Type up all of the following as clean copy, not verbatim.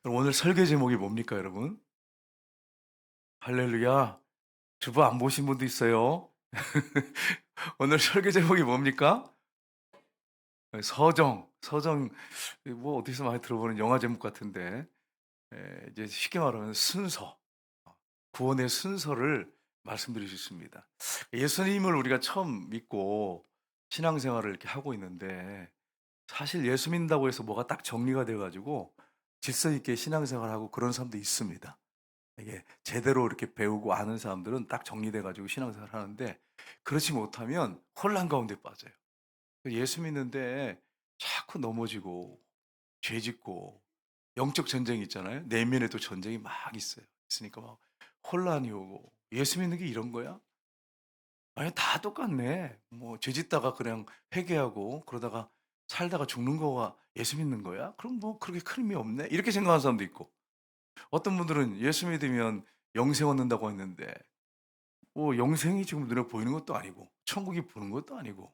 오늘 설교 제목이 뭡니까, 여러분? 할렐루야. 주보 안 보신 분도 있어요. 오늘 설교 제목이 뭡니까? 서정. 뭐 어디서 많이 들어보는 영화 제목 같은데, 이제 쉽게 말하면 순서, 구원의 순서를 말씀드릴 수 있습니다. 예수님을 우리가 처음 믿고 신앙생활을 이렇게 하고 있는데, 사실 예수 믿는다고 해서 뭐가 딱 정리가 돼가지고 질서 있게 신앙생활하고 그런 사람도 있습니다. 이게 제대로 이렇게 배우고 아는 사람들은 딱 정리돼 가지고 신앙생활을 하는데, 그렇지 못하면 혼란 가운데 빠져요. 예수 믿는데 자꾸 넘어지고 죄 짓고 영적 전쟁이 있잖아요. 내면에도 전쟁이 막 있으니까 막 혼란이 오고 '예수 믿는 게 이런 거야? 아니 다 똑같네. 뭐 죄 짓다가 그냥 회개하고 그러다가 살다가 죽는 거가 예수 믿는 거야? 그럼 뭐 그렇게 큰 의미 없네.' 이렇게 생각하는 사람도 있고, 어떤 분들은 예수 믿으면 영생 얻는다고 했는데 뭐 영생이 지금 눈에 보이는 것도 아니고 천국이 보는 것도 아니고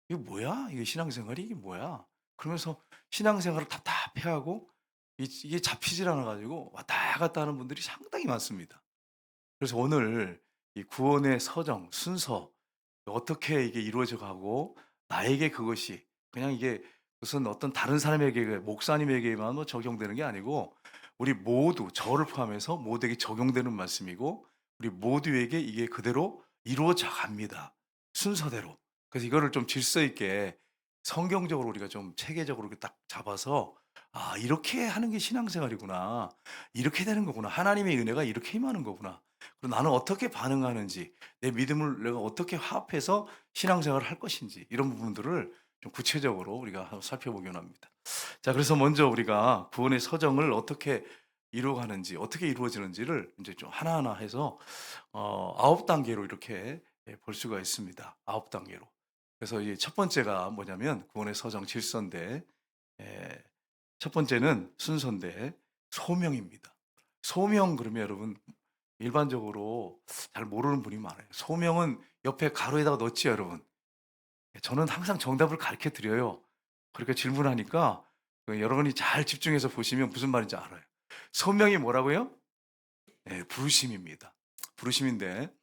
'이게 뭐야? 이게 신앙생활이 이게 뭐야?' 그러면서 신앙생활을 답답해하고 이게 잡히질 않아 가지고 왔다 갔다 하는 분들이 상당히 많습니다. 그래서 오늘 이 구원의 서정, 순서, 어떻게 이게 이루어져 가고 나에게 그것이 그냥 이게 무슨 어떤 다른 사람에게 목사님에게만 뭐 적용되는 게 아니고 우리 모두 저를 포함해서 모두에게 적용되는 말씀이고 우리 모두에게 이게 그대로 이루어져 갑니다. 순서대로. 그래서 이거를 좀 질서 있게 성경적으로 우리가 좀 체계적으로 이렇게 딱 잡아서 '아 이렇게 하는 게 신앙생활이구나. 이렇게 되는 거구나. 하나님의 은혜가 이렇게 임하는 거구나.' 그리고 나는 어떻게 반응하는지, 내 믿음을 내가 어떻게 화합해서 신앙생활을 할 것인지 이런 부분들을 좀 구체적으로 우리가 한번 살펴보기 원합니다. 자, 그래서 먼저 우리가 구원의 서정을 어떻게 이루어가는지, 어떻게 이루어지는지를 이제 좀 하나하나 해서 9단계로 이렇게 볼 수가 있습니다. 9단계로. 그래서 이 첫 번째가 뭐냐면 구원의 서정 질서인데, 예, 첫 번째는 순서인데 소명입니다. 소명 그러면 여러분 일반적으로 잘 모르는 분이 많아요. 소명은 옆에 가로에다가 넣지요, 여러분. 저는 항상 정답을 가르쳐 드려요. 그렇게 질문하니까 여러분이 잘 집중해서 보시면 무슨 말인지 알아요. 소명이 뭐라고요? 네, 부르심입니다. 부르심인데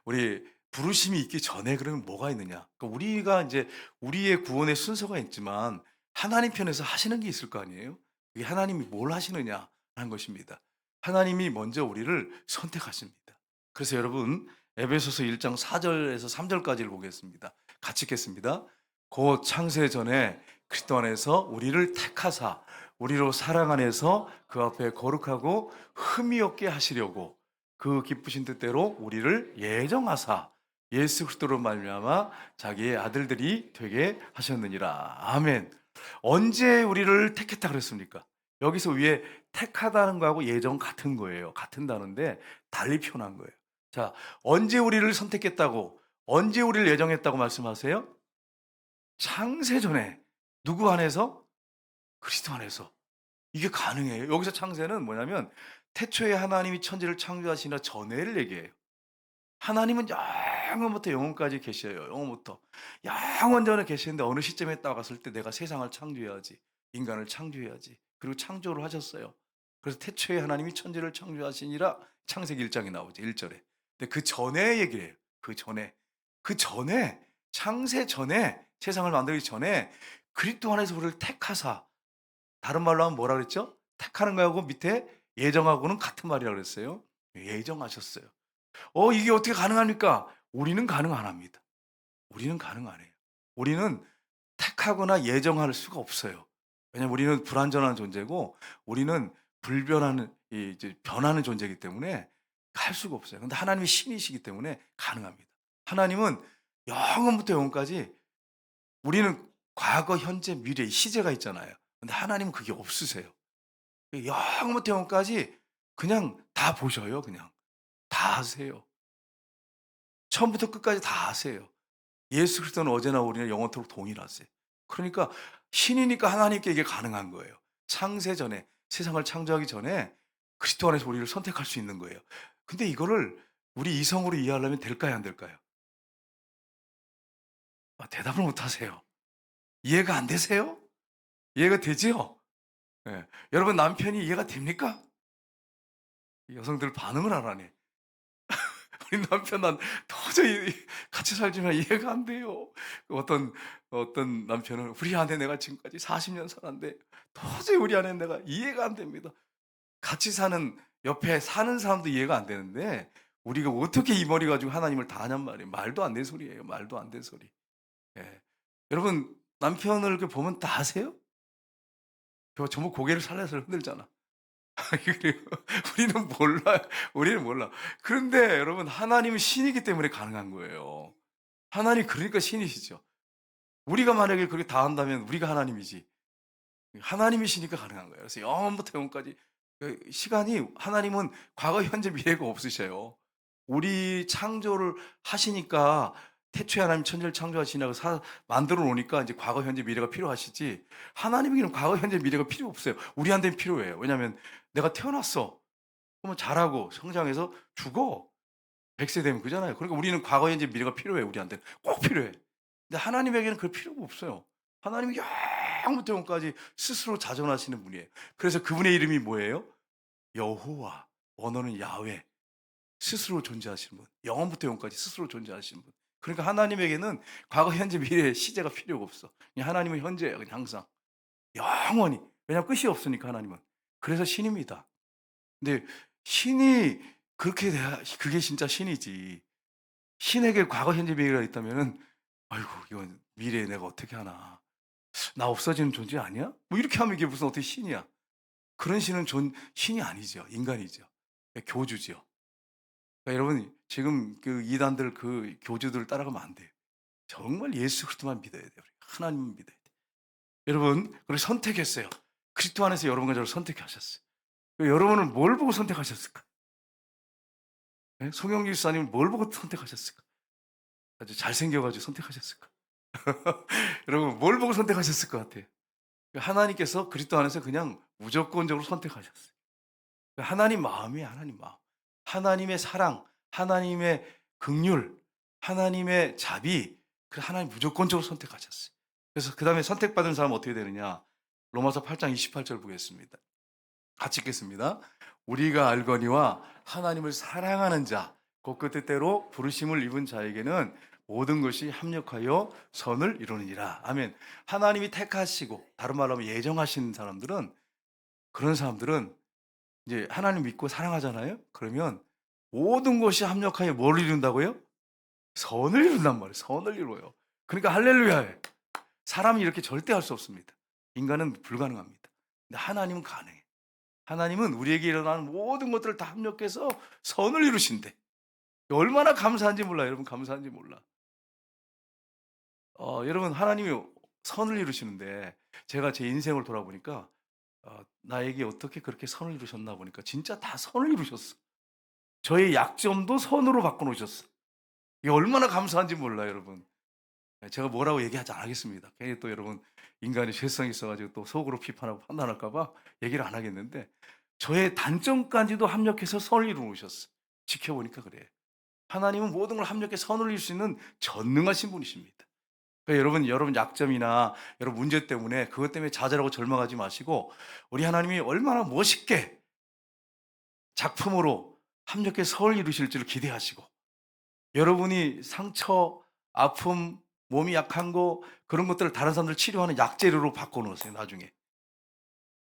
우리 부르심이 있기 전에 그러면 뭐가 있느냐? 그러니까 우리가 이제 우리의 구원의 순서가 있지만 하나님 편에서 하시는 게 있을 거 아니에요? 그게 하나님이 뭘 하시느냐 하는 것입니다. 하나님이 먼저 우리를 선택하십니다. 그래서 여러분 에베소서 1장 4절에서 3절까지를 보겠습니다. 같이 읽겠습니다. 곧 창세 전에 그리스도 안에서 우리를 택하사 우리로 사랑 안에서 그 앞에 거룩하고 흠이 없게 하시려고 그 기쁘신 뜻대로 우리를 예정하사 예수 그리스도로 말미암아 자기의 아들들이 되게 하셨느니라. 아멘. 언제 우리를 택했다 그랬습니까? 여기서 위에 택하다는 거하고 예정 같은 거예요. 같은 단어인데 달리 표현한 거예요. 자, 언제 우리를 선택했다고, 언제 우리를 예정했다고 말씀하세요? 창세전에. 누구 안에서? 그리스도 안에서. 이게 가능해요. 여기서 창세는 뭐냐면 태초에 하나님이 천지를 창조하시나 전에를 얘기해요. 하나님은 영원부터 영원까지 계셔요. 영원부터. 영원 전에 계시는데 어느 시점에 딱 왔을 때 내가 세상을 창조해야지. 인간을 창조해야지. 그리고 창조를 하셨어요. 그래서 태초에 하나님이 천지를 창조하시니라 창세기 1장에 나오죠. 1절에. 근데 그 전에 얘기를 해요. 그 전에. 그 전에 창세 전에 세상을 만들기 전에 그리스도 안에서 우리를 택하사, 다른 말로 하면 뭐라 그랬죠? 택하는 거하고 밑에 예정하고는 같은 말이라 그랬어요. 예정하셨어요. 이게 어떻게 가능합니까? 우리는 가능 안 합니다. 우리는 가능 안 해요. 우리는 택하거나 예정할 수가 없어요. 왜냐하면 우리는 불완전한 존재고 우리는 불변하는 이제 변하는 존재이기 때문에 할 수가 없어요. 근데 하나님이 신이시기 때문에 가능합니다. 하나님은 영원부터 영원까지, 우리는 과거, 현재, 미래, 시제가 있잖아요. 근데 하나님은 그게 없으세요. 영원부터 영원까지 그냥 다 보셔요, 그냥. 다 아세요. 처음부터 끝까지 다 아세요. 예수 그리스도는 어제나 오리나 영원토록 동일하세요. 그러니까 신이니까 하나님께 이게 가능한 거예요. 창세 전에, 세상을 창조하기 전에 그리스도 안에서 우리를 선택할 수 있는 거예요. 근데 이거를 우리 이성으로 이해하려면 될까요, 안 될까요? 대답을 못 하세요. 이해가 안 되세요? 이해가 되지요? 예. 여러분 남편이 이해가 됩니까? 여성들 반응을 안 하네. 우리 남편 난 도저히 같이 살지만 이해가 안 돼요. 어떤 남편은 "우리 아내 내가 지금까지 40년 살았는데 도저히 우리 아내 내가 이해가 안 됩니다." 같이 사는 옆에 사는 사람도 이해가 안 되는데 우리가 어떻게 이 머리 가지고 하나님을 다 하냔 말이에요. 말도 안 되는 소리예요. 말도 안 되는 소리. 예. 여러분 남편을 이렇게 보면 다 아세요? 전부 고개를 살살살 흔들잖아. 그래요. 우리는 몰라요. 우리는 몰라. 그런데 여러분 하나님은 신이기 때문에 가능한 거예요. 하나님 그러니까 신이시죠. 우리가 만약에 그렇게 다 한다면 우리가 하나님이지. 하나님이시니까 가능한 거예요. 그래서 영원부터 영원까지 시간이 하나님은 과거, 현재, 미래가 없으셔요. 우리 창조를 하시니까 태초에 하나님 천지를 창조하시냐고 만들어 놓으니까 이제 과거, 현재, 미래가 필요하시지 하나님에게는 과거, 현재, 미래가 필요 없어요. 우리한테는 필요해요. 왜냐하면 내가 태어났어. 그러면 자라고 성장해서 죽어. 100세 되면 그잖아요. 그러니까 우리는 과거, 현재, 미래가 필요해 우리한테는. 꼭 필요해. 근데 하나님에게는 그럴 필요가 없어요. 하나님이 영부터 영까지 스스로 자존하시는 분이에요. 그래서 그분의 이름이 뭐예요? 여호와. 언어는 야훼. 스스로 존재하시는 분. 영원부터 영까지 스스로 존재하시는 분. 그러니까 하나님에게는 과거, 현재, 미래의 시제가 필요가 없어. 그냥 하나님은 현재예요. 그냥 항상. 영원히. 왜냐하면 끝이 없으니까 하나님은. 그래서 신입니다. 근데 신이 그렇게 돼야 그게 진짜 신이지. 신에게 과거, 현재, 미래가 있다면은 '아이고 이건 미래에 내가 어떻게 하나. 나 없어지는 존재 아니야?' 뭐 이렇게 하면 이게 무슨 어떻게 신이야. 그런 신은 신이 아니죠. 인간이죠. 교주죠. 그러니까 여러분 지금 그 이단들 그 교주들을 따라가면 안 돼요. 정말 예수 그리스도만 믿어야 돼요. 우리. 하나님만 믿어야 돼요. 여러분 그걸 선택했어요. 그리스도 안에서 여러분과 저를 선택하셨어요. 여러분은 뭘 보고 선택하셨을까? 예? 송영길 집사님은 뭘 보고 선택하셨을까? 아주 잘생겨 가지고 선택하셨을까? 여러분 뭘 보고 선택하셨을 것 같아요? 하나님께서 그리스도 안에서 그냥 무조건적으로 선택하셨어요. 하나님 마음이에요, 하나님 마음. 하나님의 사랑, 하나님의 긍휼, 하나님의 자비, 그 하나님 무조건적으로 선택하셨어요. 그래서 그다음에 선택받은 사람은 어떻게 되느냐? 로마서 8장 28절 보겠습니다. 같이 읽겠습니다. 우리가 알거니와 하나님을 사랑하는 자, 곧 그 뜻대로 부르심을 입은 자에게는 모든 것이 합력하여 선을 이루느니라. 아멘. 하나님이 택하시고 다른 말로 하면 예정하신 사람들은 그런 사람들은 이제 하나님 믿고 사랑하잖아요. 그러면 모든 것이 합력하여 뭘 이룬다고요? 선을 이룬단 말이에요. 선을 이루어요. 그러니까 할렐루야예요. 사람이 이렇게 절대 할 수 없습니다. 인간은 불가능합니다. 근데 하나님은 가능해. 하나님은 우리에게 일어나는 모든 것들을 다 합력해서 선을 이루신대. 얼마나 감사한지 몰라요. 여러분 감사한지 몰라. 여러분 하나님이 선을 이루시는데 제가 제 인생을 돌아보니까 나에게 어떻게 그렇게 선을 이루셨나 보니까 진짜 다 선을 이루셨어. 저의 약점도 선으로 바꿔 놓으셨어. 이게 얼마나 감사한지 몰라요, 여러분. 네, 제가 뭐라고 얘기하지 않겠습니다. 괜히 또 여러분 인간이 죄성이 있어 가지고 또 속으로 비판하고 판단할까 봐 얘기를 안 하겠는데 저의 단점까지도 합력해서 선을 이루어 놓으셨어. 지켜보니까 그래요. 하나님은 모든 걸 합력해 선을 이룰 수 있는 전능하신 분이십니다. 그러니까 여러분 약점이나 여러분 문제 때문에 그것 때문에 좌절하고 절망하지 마시고 우리 하나님이 얼마나 멋있게 작품으로 합력해 선을 이루실 줄을 기대하시고 여러분이 상처, 아픔, 몸이 약한 거 그런 것들을 다른 사람들 치료하는 약재료로 바꿔 놓으세요, 나중에.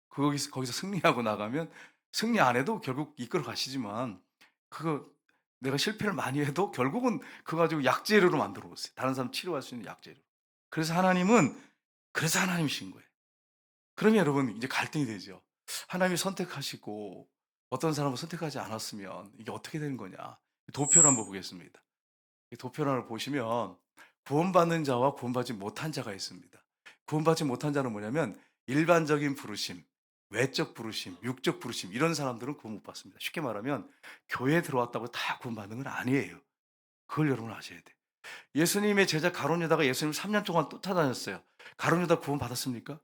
거기서 승리하고 나가면 승리 안 해도 결국 이끌어 가시지만 그거 내가 실패를 많이 해도 결국은 그거 가지고 약재료로 만들어 놓으세요. 다른 사람 치료할 수 있는 약재료. 그래서 하나님은 그래서 하나님이신 거예요. 그러면 여러분 이제 갈등이 되죠. 하나님이 선택하시고 어떤 사람을 선택하지 않았으면 이게 어떻게 되는 거냐. 도표를 한번 보겠습니다. 이 도표란을 보시면 구원받는 자와 구원받지 못한 자가 있습니다. 구원받지 못한 자는 뭐냐면 일반적인 부르심, 외적 부르심, 육적 부르심 이런 사람들은 구원 못 받습니다. 쉽게 말하면 교회에 들어왔다고 다 구원받는 건 아니에요. 그걸 여러분 아셔야 돼요. 예수님의 제자 가룟 유다가 예수님을 3년 동안 쫓아다녔어요. 가룟 유다 구원 받았습니까?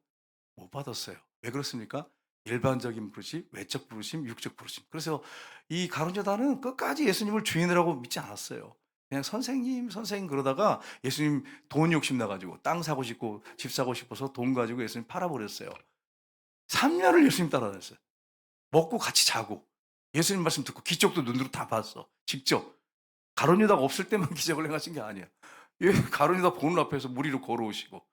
못 받았어요. 왜 그렇습니까? 일반적인 부르심, 외적 부르심, 육적 부르심. 그래서 이 가룟 유다는 끝까지 예수님을 주인이라고 믿지 않았어요. 그냥 선생님, 선생님 그러다가 예수님 돈 욕심 나가지고 땅 사고 싶고 집 사고 싶어서 돈 가지고 예수님 팔아버렸어요. 3 년을 예수님 따라다녔어요. 먹고 같이 자고 예수님 말씀 듣고 기적도 눈으로 다 봤어. 직접. 가룟 유다가 없을 때만 기적을 행하신 게 아니야. 예, 가룟 유다 보는 앞에서 물 위로 걸어오시고.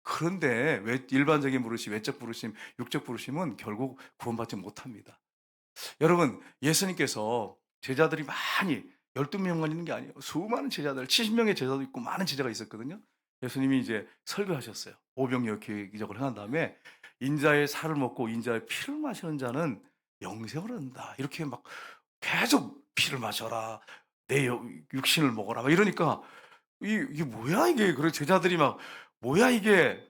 그런데 왜 일반적인 부르심, 외적 부르심, 육적 부르심은 결국 구원받지 못합니다. 여러분, 예수님께서 제자들이 많이 12명만 있는 게 아니에요. 수많은 제자들, 70명의 제자도 있고 많은 제자가 있었거든요. 예수님이 이제 설교하셨어요. 오병이어 기적을 행한 다음에 인자의 살을 먹고 인자의 피를 마시는 자는 영생을 얻는다. 이렇게 막 계속 피를 마셔라. 내 육신을 먹어라. 막 이러니까 이게 뭐야 이게. 그래서 제자들이 막 뭐야 이게.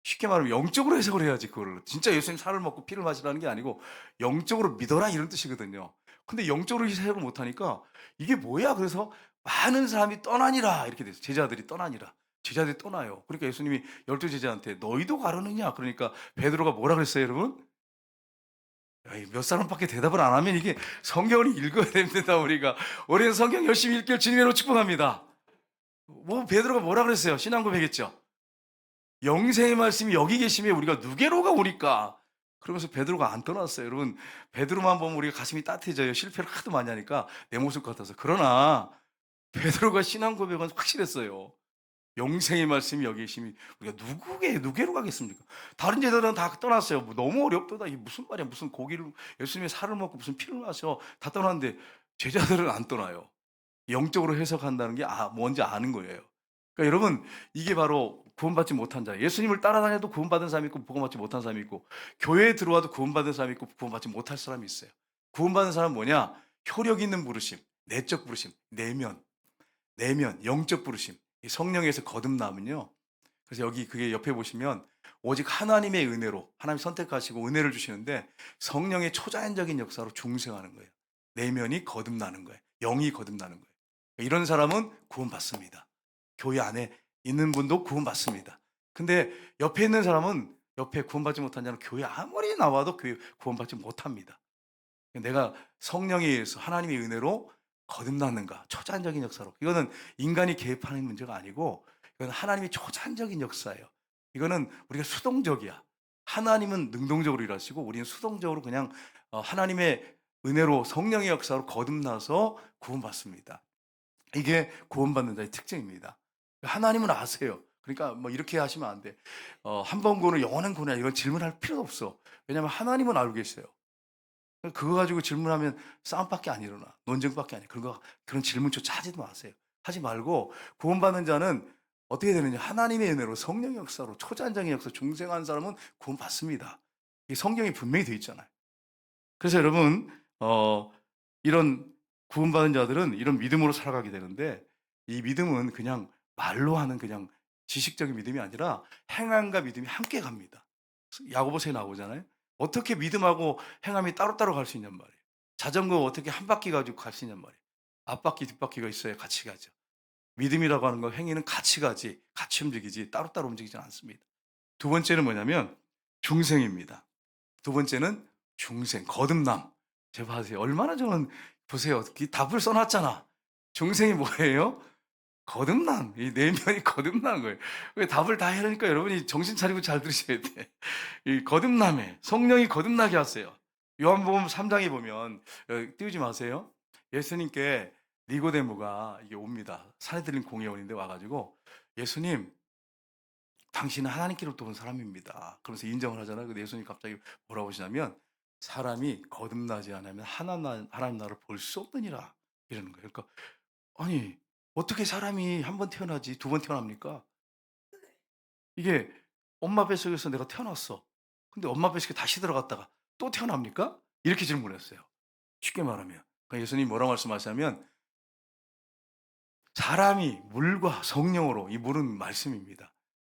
쉽게 말하면 영적으로 해석을 해야지 그거를. 진짜 예수님 살을 먹고 피를 마시라는 게 아니고 영적으로 믿어라 이런 뜻이거든요. 근데 영적으로 해석을 못 하니까 이게 뭐야. 그래서 많은 사람이 떠나니라 이렇게 됐어요. 제자들이 떠나니라. 제자들이 떠나요. 그러니까 예수님이 12 제자한테 너희도 가려느냐? 그러니까 베드로가 뭐라 그랬어요, 여러분? 아이, 몇 사람밖에 대답을 안 하면 이게 성경을 읽어야 됩니다, 우리가. 우리는 성경 열심히 읽기를 주님으로 축복합니다. 뭐 베드로가 뭐라 그랬어요? 신앙 고백했죠. 영생의 말씀이 여기 계시면 우리가 누게로가 오니까. 그러면서 베드로가 안 떠났어요. 여러분, 베드로만 보면 우리가 가슴이 따뜻해져요. 실패를 하도 많이 하니까 내 모습 같아서. 그러나 베드로가 신앙 고백은 확실했어요. 영생의 말씀이 여기 계시면 우리가 누게로 가겠습니까? 다른 제자들은 다 떠났어요. 뭐 너무 어렵다. 이게 무슨 말이야? 무슨 고기를 예수님의 살을 먹고 무슨 피를 마셔. 다 떠났는데 제자들은 안 떠나요. 영적으로 해석한다는 게 뭔지 아는 거예요. 그러니까 여러분, 이게 바로 구원받지 못한 자. 예수님을 따라다녀도 구원받은 사람이 있고 구원받지 못한 사람이 있고 교회에 들어와도 구원받은 사람이 있고 구원받지 못할 사람이 있어요. 구원받은 사람은 뭐냐? 효력 있는 부르심, 내적 부르심, 내면, 영적 부르심. 이 성령에서 거듭남은요. 그래서 여기 그게 옆에 보시면 오직 하나님의 은혜로 하나님 선택하시고 은혜를 주시는데 성령의 초자연적인 역사로 중생하는 거예요. 내면이 거듭나는 거예요. 영이 거듭나는 거예요. 이런 사람은 구원받습니다. 교회 안에 있는 분도 구원받습니다. 근데 옆에 있는 사람은 옆에 구원받지 못한 자는 교회 아무리 나와도 교회 구원받지 못합니다. 내가 성령에 의해서 하나님의 은혜로 거듭났는가? 초자연적인 역사로. 이거는 인간이 개입하는 문제가 아니고 이건 하나님의 초자연적인 역사예요. 이거는 우리가 수동적이야. 하나님은 능동적으로 일하시고 우리는 수동적으로 그냥 하나님의 은혜로 성령의 역사로 거듭나서 구원받습니다. 이게 구원받는 자의 특징입니다. 하나님은 아세요. 그러니까 뭐 이렇게 하시면 안 돼. 한 번 구원은 영원한 구원이야. 이런 질문할 필요도 없어. 왜냐하면 하나님은 알고 계세요. 그거 가지고 질문하면 싸움밖에 안 일어나. 논쟁밖에 안 해. 그런 질문조차 하지도 마세요. 하지 말고 구원받는 자는 어떻게 되느냐? 하나님의 은혜로 성령의 역사로 초자연적인 역사 중생한 사람은 구원받습니다. 이 성경이 분명히 되어 있잖아요. 그래서 여러분 이런 구원받은 자들은 이런 믿음으로 살아가게 되는데 이 믿음은 그냥 말로 하는 그냥 지식적인 믿음이 아니라 행함과 믿음이 함께 갑니다. 야고보서에 나오잖아요. 어떻게 믿음하고 행함이 따로따로 갈 수 있냔 말이에요. 자전거 어떻게 한 바퀴 가지고 갈 수 있냔 말이에요. 앞바퀴 뒷바퀴가 있어야 같이 가죠. 믿음이라고 하는 거 행위는 같이 가지 같이 움직이지 따로따로 움직이지 않습니다. 두 번째는 뭐냐면 중생입니다. 두 번째는 중생, 거듭남. 제가 봐세요. 얼마나 저는 보세요. 이 답을 써놨잖아. 중생이 뭐예요? 거듭남. 이 내면이 거듭나는 거예요. 왜 답을 다 해놓으니까 여러분이 정신 차리고 잘 들으셔야 돼. 이 거듭남에 성령이 거듭나게 하세요. 요한복음 3장에 보면 띄우지 마세요. 예수님께 니고데모가 이게 옵니다. 산헤드린 공회원인데 와가지고 예수님, 당신은 하나님께로부터 온 사람입니다. 그러면서 인정을 하잖아요. 근데 예수님 갑자기 뭐라고 하시냐면 사람이 거듭나지 않으면 하나님 나라를 볼 수 없느니라 이러는 거예요. 그러니까 아니 어떻게 사람이 한 번 태어나지 두 번 태어납니까? 이게 엄마 뱃속에서 내가 태어났어. 근데 엄마 뱃속에 다시 들어갔다가 또 태어납니까? 이렇게 질문했어요. 쉽게 말하면. 그러니까 예수님이 뭐라고 말씀하시냐면 사람이 물과 성령으로 이 물은 말씀입니다.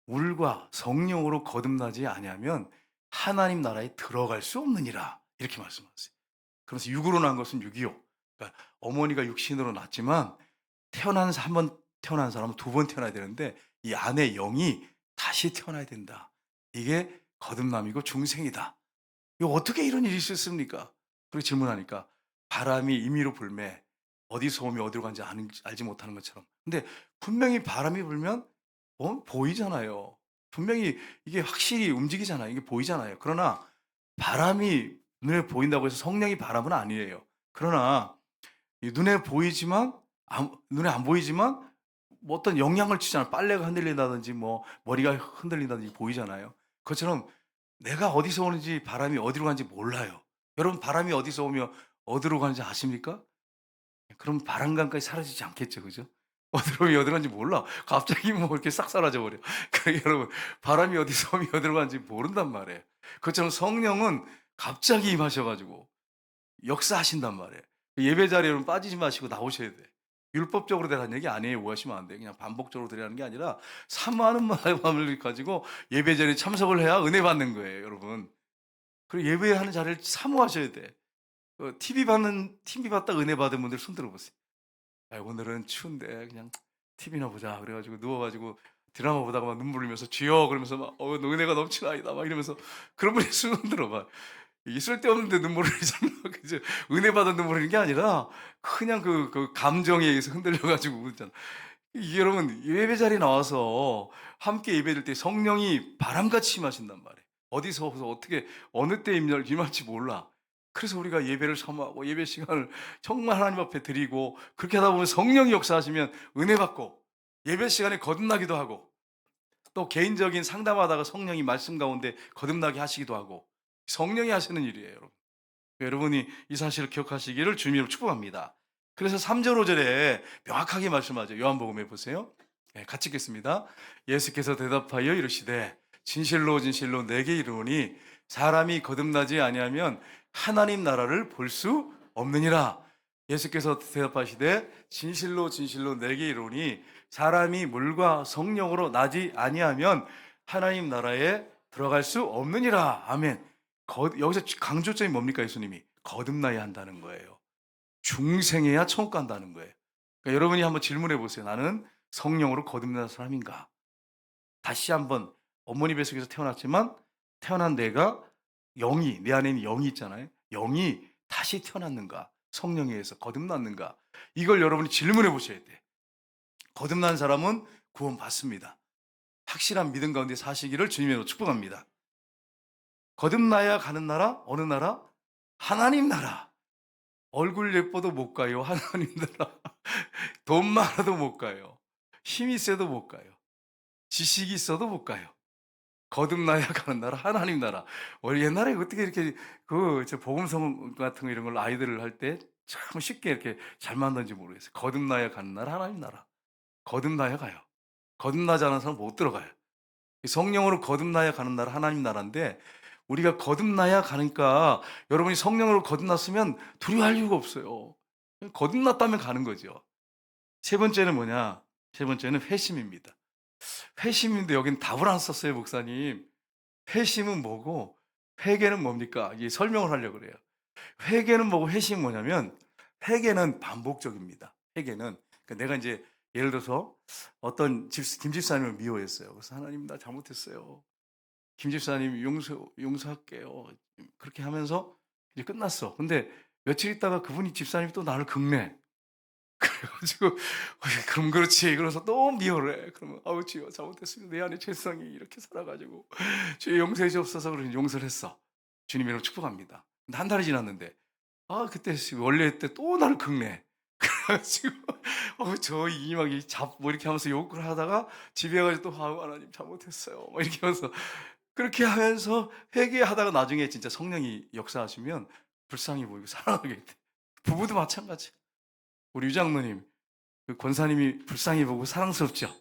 물과 성령으로 거듭나지 아니하면 하나님 나라에 들어갈 수 없느니라. 이렇게 말씀하세요. 그래서 육으로 난 것은 육이요. 그러니까 어머니가 육신으로 낳지만 한 번 태어난 사람은 두 번 태어나야 되는데 이 안에 영이 다시 태어나야 된다. 이게 거듭남이고 중생이다. 이거 어떻게 이런 일이 있었습니까? 그렇게 질문하니까 바람이 임의로 불매 어디서 오며 어디로 간지 알지 못하는 것처럼. 근데 분명히 바람이 불면 보이잖아요. 분명히 이게 확실히 움직이잖아요. 이게 보이잖아요. 그러나 바람이 눈에 보인다고 해서 성령이 바람은 아니에요. 그러나 이 눈에 보이지만 눈에 안 보이지만 뭐 어떤 영향을 주잖아요. 빨래가 흔들린다든지 뭐 머리가 흔들린다든지 보이잖아요. 그것처럼 내가 어디서 오는지 바람이 어디로 가는지 몰라요. 여러분 바람이 어디서 오며 어디로 가는지 아십니까? 그럼 바람감까지 사라지지 않겠죠. 그죠? 어디로 오며 어디로 가는지 몰라. 갑자기 뭐 이렇게 싹 사라져 버려. 그러니까 여러분 바람이 어디서 오며 어디로 가는지 모른단 말이에요. 그것처럼 성령은 갑자기 임하셔 가지고 역사하신단 말이에요. 예배 자리에 여러분 빠지지 마시고 나오셔야 돼. 율법적으로 되라는 얘기 아니에요. 오해하시면 안 돼요. 그냥 반복적으로 드리라는 게 아니라 사모하는 마음을 가지고 예배 자리에 참석을 해야 은혜 받는 거예요, 여러분. 그리고 예배하는 자리를 사모하셔야 돼. TV 봤다 은혜 받은 분들 손 들어 보세요. 아, 오늘은 추운데 그냥 TV나 보자. 그래 가지고 누워 가지고 드라마 보다가 막 눈물 흘리면서 "주여." 그러면서 막 은혜가 넘치나이다." 막 이러면서 그런 분이 손 들어 봐. 이게 쓸데없는데 눈물을 흘리잖아. 그죠? 은혜 받은 눈물 흘리는 게 아니라 그냥 그 감정에 의해서 흔들려 가지고 울잖아. 이게 여러분 예배 자리에 나와서 함께 예배드릴 때 성령이 바람같이 임하신단 말이에요. 어디서 어떻게 어느 때 임할지 몰라. 그래서 우리가 예배를 사모하고 예배 시간을 정말 하나님 앞에 드리고 그렇게 하다 보면 성령이 역사하시면 은혜 받고 예배 시간에 거듭나기도 하고 또 개인적인 상담하다가 성령이 말씀 가운데 거듭나게 하시기도 하고 성령이 하시는 일이에요, 여러분. 여러분이 이 사실을 기억하시기를 주님으로 축복합니다. 그래서 3 절 5 절에 명확하게 말씀하죠. 요한복음에 보세요. 예, 같이 읽겠습니다. 예수께서 대답하여 이르시되 진실로 진실로 내게 이르노니 사람이 거듭나지 아니하면 하나님 나라를 볼 수 없느니라. 예수께서 대답하시되 진실로 진실로 내게 이르노니 사람이 물과 성령으로 나지 아니하면 하나님 나라에 들어갈 수 없느니라. 아멘. 여기서 강조점이 뭡니까 예수님이? 거듭나야 한다는 거예요. 중생해야 천국 간다는 거예요. 그러니까 여러분이 한번 질문해 보세요. 나는 성령으로 거듭난 사람인가? 다시 한번 어머니 뱃속에서 태어났지만 태어난 내가 영이 내 안에 있는 영이 있잖아요. 영이 다시 태어났는가? 성령에 의해서 거듭났는가? 이걸 여러분이 질문해 보셔야 돼. 거듭난 사람은 구원받습니다. 확실한 믿음 가운데 사시기를 주님으로 축복합니다. 거듭나야 가는 나라? 어느 나라? 하나님 나라. 얼굴 예뻐도 못 가요. 하나님 나라. 돈 많아도 못 가요. 힘이 세도 못 가요. 지식이 있어도 못 가요. 거듭나야 가는 나라, 하나님 나라. 옛날에 어떻게 이렇게 복음성 같은 거 이런 걸 아이들을 할 때 참 쉽게 이렇게 잘 만드는지 모르겠어요. 거듭나야 가는 나라, 하나님 나라. 거듭나야 가요. 거듭나지 않은 사람 못 들어가요. 성령으로 거듭나야 가는 나라, 하나님 나라인데 우리가 거듭나야 가니까 여러분이 성령으로 거듭났으면 두려워할 이유가 없어요. 거듭났다면 가는 거죠. 세 번째는 뭐냐? 세 번째는 회심입니다. 회심인데 여긴 답을 안 썼어요, 목사님. 회심은 뭐고 회개는 뭡니까? 이게 설명을 하려고 그래요. 회개는 뭐고 회심은 뭐냐면 회개는 반복적입니다. 회개는 그러니까 내가 이제 예를 들어서 어떤 김 집사님을 미워했어요. 그래서 하나님 나 잘못했어요. 김 집사님 용서할게요. 그렇게 하면서 이제 끝났어. 근데 며칠 있다가 그분이 집사님이 또 나를 극내. 그래 가지고 그럼 그렇지. 그래서 또 미워를 해. 그러면 "아우 주여 잘못했습니다. 내 안에 죄성이 이렇게 살아 가지고 주여 용서해 주옵소서." 그래서 용서를 했어. 주님 이름으로 축복합니다. 근데 한 달이 지났는데 그때 원래 때 또 나를 극내. 그래 가지고 저 이 막 이 뭐 이렇게 하면서 욕을 하다가 집에 가지고 또 "아우 하나님 잘못했어요." 막 이렇게 하면서 그렇게 하면서 회개하다가 나중에 진짜 성령이 역사하시면 불쌍히 보이고 사랑하게 돼. 부부도 마찬가지. 우리 유 장로님, 그 권사님이 불쌍히 보고 사랑스럽죠?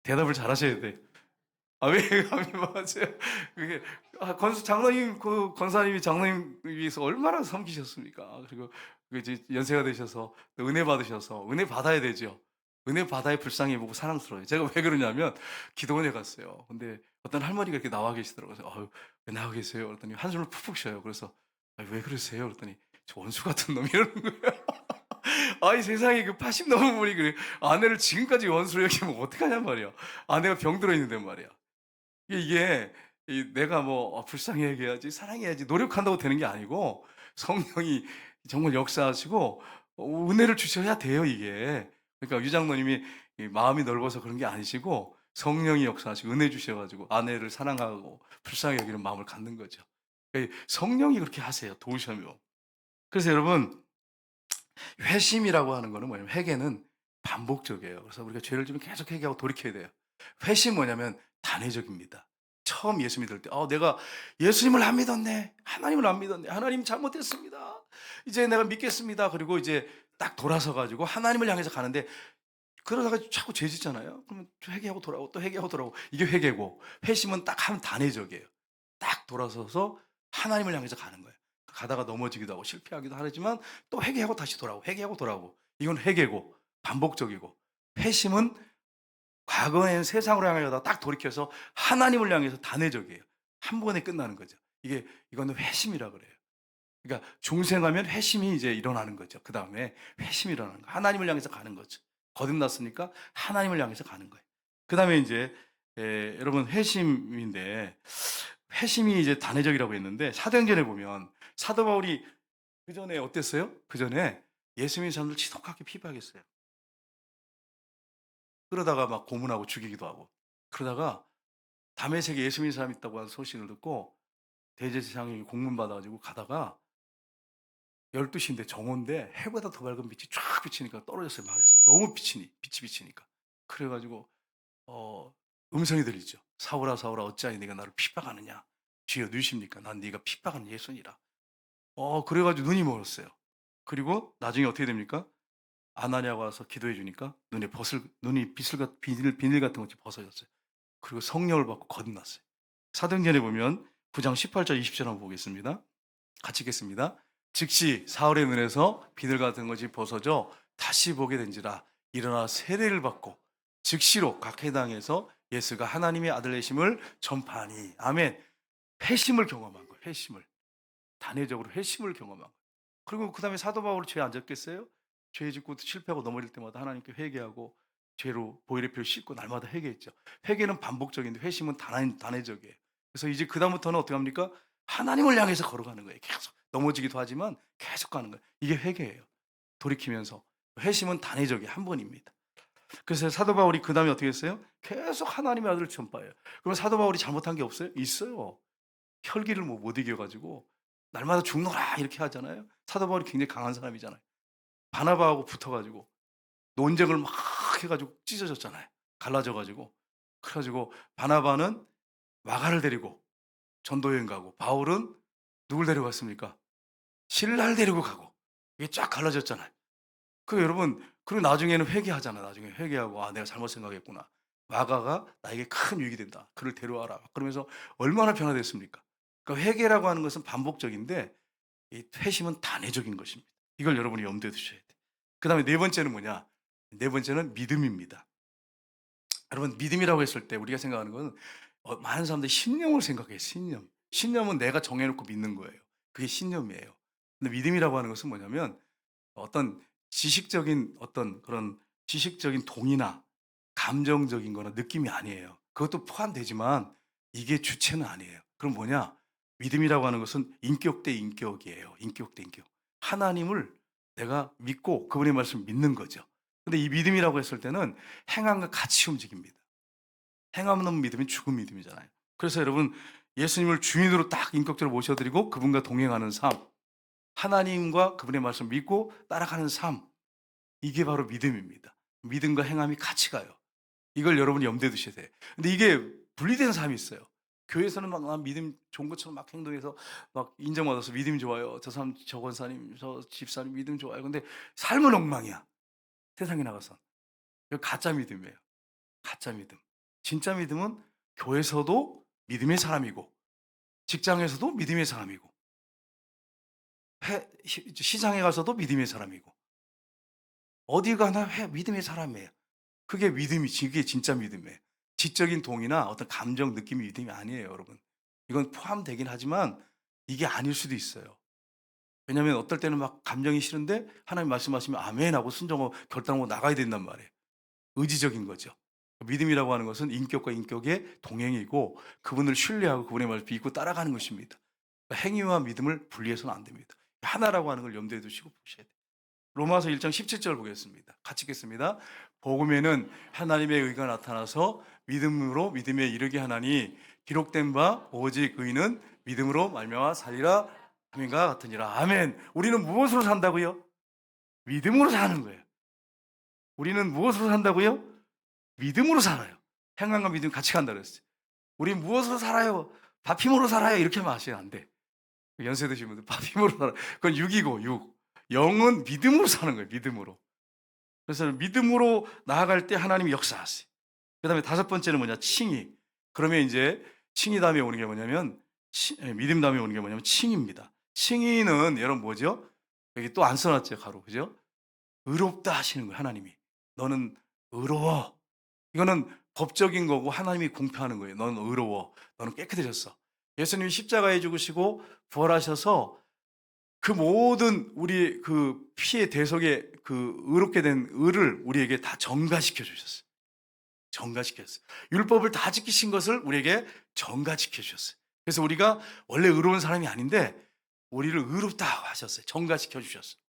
대답을 잘하셔야 돼. 왜 감히 맞아요. 그게 장로님 권사님이 장로님 위해서 얼마나 섬기셨습니까? 그리고 이제 연세가 되셔서 또 은혜 받으셔서 은혜 받아야 되죠. 은혜 받아야 불쌍히 보고 사랑스러워요. 제가 왜 그러냐면 기도원에 갔어요. 근데 어떤 할머니가 이렇게 나와 계시더라고요. 그래서 왜 나와 계세요? 그랬더니 한숨을 푹푹 쉬어요. 그래서 왜 그러세요? 그랬더니 저 원수 같은 놈이 이러는 거예요. 이 세상에 그 80 넘은 분이 그래. 아내를 지금까지 원수로 여기면 어떡하냔 말이야. 아내가 병들어 있는데 말이야. 이게 내가 뭐 불쌍히 여겨야지 사랑해야지 노력한다고 되는 게 아니고 성령이 정말 역사하시고 은혜를 주셔야 돼요 이게. 그러니까 유 장로님이 마음이 넓어서 그런 게 아니시고 성령이 역사하시고 은혜 주셔 가지고 아내를 사랑하고 불쌍히 여기는 마음을 갖는 거죠. 성령이 그렇게 하세요. 도우셔며. 그래서 여러분, 회심이라고 하는 거는 뭐냐면, 회개는 반복적이에요. 그래서 우리가 죄를 지면 계속 회개하고 돌이켜야 돼요. 회심 뭐냐면 단회적입니다. 처음 예수 믿을 때, 내가 예수님을 안 믿었네. 하나님을 안 믿었네. 하나님 잘못했습니다. 이제 내가 믿겠습니다. 그리고 이제 딱 돌아서 가지고 하나님을 향해서 가는데, 그러다가 자꾸 죄 짓잖아요. 그러면 또 회개하고 돌아오고 또 회개하고 돌아오고. 이게 회개고, 회심은 딱 하면 단회적이에요. 딱 돌아서서 하나님을 향해서 가는 거예요. 가다가 넘어지기도 하고 실패하기도 하지만 또 회개하고 다시 돌아오고, 회개하고 돌아오고. 이건 회개고 반복적이고, 회심은 과거에는 세상으로 향하여다 딱 돌이켜서 하나님을 향해서 단회적이에요. 한 번에 끝나는 거죠. 이거는 회심이라 그래요. 그러니까 중생하면 회심이 이제 일어나는 거죠. 그다음에 회심이 일어나는 거. 하나님을 향해서 가는 거죠. 거듭났으니까 하나님을 향해서 가는 거예요. 그다음에 이제 여러분, 회심인데, 회심이 이제 단회적이라고 했는데, 사도행전에 보면 사도 바울이 그전에 어땠어요? 그전에 예수 믿는 사람들 지독하게 피박했어요. 그러다가 막 고문하고 죽이기도 하고. 그러다가 다메섹에 예수 믿는 사람이 있다고 하는 소식을 듣고 대제사장이 공문 받아 가지고 가다가 12시인데 정오인데 해보다 더 밝은 빛이 쫙 비치니까 떨어졌어요, 말에서. 너무 빛이 비치니까. 그래 가지고 어 음성이 들리죠. "사울아 사울아 어찌하여 네가 나를 핍박하느냐. 주여 누구십니까? 난 네가 핍박하는 예수니라." 그래 가지고 눈이 멀었어요. 그리고 나중에 어떻게 됩니까? 아나니아가 와서 기도해 주니까 눈이 비닐 같은 것이 벗어졌어요. 그리고 성령을 받고 거듭났어요. 사도행전에 보면 9장 18절 20절 한번 보겠습니다. 같이 읽겠습니다. 즉시 사울의 눈에서 비늘 같은 것이 벗어져 다시 보게 된지라. 일어나 세례를 받고 즉시로 각 회당에서 예수가 하나님의 아들 되심을 전파하니. 아멘. 회심을 경험한 거예요. 회심을. 단회적으로 회심을 경험한 거예요. 그리고 그다음에 사도 바울은 죄 안 졌겠어요? 죄 짓고 실패하고 넘어질 때마다 하나님께 회개하고 죄로 보혈의 피를 씻고 날마다 회개했죠. 회개는 반복적인데 회심은 단회적이에요. 그래서 이제 그다음부터는 어떻게 합니까? 하나님을 향해서 걸어가는 거예요. 계속 넘어지기도 하지만 계속 가는 거예요. 이게 회개예요. 돌이키면서. 회심은 단회적이에요. 한 번입니다. 그래서 사도 바울이 그다음에 어떻게 했어요? 계속 하나님의 아들을 전파해요. 그럼 사도 바울이 잘못한 게 없어요? 있어요. 혈기를 못 이겨 가지고 날마다 죽노라 이렇게 하잖아요. 사도 바울이 굉장히 강한 사람이잖아요. 바나바하고 붙어 가지고 논쟁을 막 해 가지고 찢어졌잖아요. 갈라져 가지고. 그래 가지고 바나바는 마가를 데리고 전도 여행 가고, 바울은 누굴 데려갔습니까? 신라를 데리고 가고. 이게 쫙 갈라졌잖아요. 여러분, 그리고 나중에는 회개하잖아. 나중에 회개하고 '아 내가 잘못 생각했구나. 마가가 나에게 큰 유익이 된다. 그를 데려와라.' 그러면서 얼마나 변화됐습니까? 그러니까 회개라고 하는 것은 반복적인데, 이 회심은 단회적인 것입니다. 이걸 여러분이 염두에 두셔야 돼요. 그다음에 네 번째는 뭐냐? 네 번째는 믿음입니다. 여러분, 믿음이라고 했을 때 우리가 생각하는 것은, 많은 사람들이 신념을 생각해요. 신념. 신념은 내가 정해 놓고 믿는 거예요. 그게 신념이에요. 근데 믿음이라고 하는 것은 뭐냐면, 어떤 지식적인 어떤 그런 지식적인 동의나 감정적인 거나 느낌이 아니에요. 그것도 포함되지만 이게 주체는 아니에요. 그럼 뭐냐? 믿음이라고 하는 것은 인격 대 인격이에요. 인격 대 인격. 하나님을 내가 믿고 그분의 말씀을 믿는 거죠. 근데 이 믿음이라고 했을 때는 행함과 같이 움직입니다. 행함 없는 믿음이 죽은 믿음이잖아요. 그래서 여러분, 예수님을 주인으로 딱 인격적으로 모셔드리고 그분과 동행하는 삶, 하나님과 그분의 말씀을 믿고 따라가는 삶, 이게 바로 믿음입니다. 믿음과 행함이 같이 가요. 이걸 여러분이 염두에 두셔야 돼요. 근데 이게 분리된 삶이 있어요. 교회에서는 막 난 믿음 좋은 것처럼 막 행동해서 막 인정받아서 믿음이 좋아요. 저 사람, 저 권사님, 저 집사님 믿음 좋아요. 근데 삶은 엉망이야. 세상에 나가서. 이거 가짜 믿음이에요. 가짜 믿음. 진짜 믿음은 교회에서도 믿음의 사람이고, 직장에서도 믿음의 사람이고, 시장에 가서도 믿음의 사람이고, 어디 가나 믿음의 사람이에요. 그게 진짜 믿음이에요. 지적인 동의나 어떤 감정, 느낌이 믿음이 아니에요, 여러분. 이건 포함되긴 하지만 이게 아닐 수도 있어요. 왜냐하면 어떨 때는 막 감정이 싫은데 하나님 말씀하시면 아멘 하고 순종하고 결단하고 나가야 된단 말이에요. 의지적인 거죠. 믿음이라고 하는 것은 인격과 인격의 동행이고, 그분을 신뢰하고 그분의 말을 믿고 따라가는 것입니다. 그러니까 행위와 믿음을 분리해서는 안 됩니다. 하나라고 하는 걸 염두에 두시고 보셔야 돼요. 로마서 1장 17절 보겠습니다. 같이 읽겠습니다. 복음에는 하나님의 의가 나타나서 믿음으로 믿음에 이르게 하나니, 기록된 바 오직 의인은 믿음으로 말미암아 살리라 함인가 같으니라. 아멘. 우리는 무엇으로 산다고요? 믿음으로 사는 거예요. 우리는 무엇으로 산다고요? 믿음으로 살아요. 행함과 믿음 같이 간다 그랬어요. 우리 무엇으로 살아요? 밥 힘으로 살아요. 이렇게 마시면 안 돼. 연세 드신 분들 밥 힘으로 살아. 그건 육이고 육. 영은 믿음으로 사는 거예요. 믿음으로. 그래서 믿음으로 나아갈 때 하나님이 역사하세요. 그다음에 다섯 번째는 뭐냐? 칭의. 그러면 이제 칭의 다음에 오는 게 뭐냐면 믿음 다음에 오는 게 뭐냐면 칭의입니다. 칭의는 여러분 뭐죠? 여기 또 안 써놨죠, 가로. 그죠? 의롭다 하시는 거예요, 하나님이. 너는 의로워. 이거는 법적인 거고 하나님이 공표하는 거예요. 너는 의로워. 너는 깨끗해졌어. 예수님이 십자가에 죽으시고 부활하셔서 그 모든 우리 그 피의 대속에 그 의롭게 된 의를 우리에게 다 전가시켜 주셨어요. 전가시켰어요. 율법을 다 지키신 것을 우리에게 전가시켜 주셨어요. 그래서 우리가 원래 의로운 사람이 아닌데 우리를 의롭다 하셨어요. 전가시켜 주셨어요.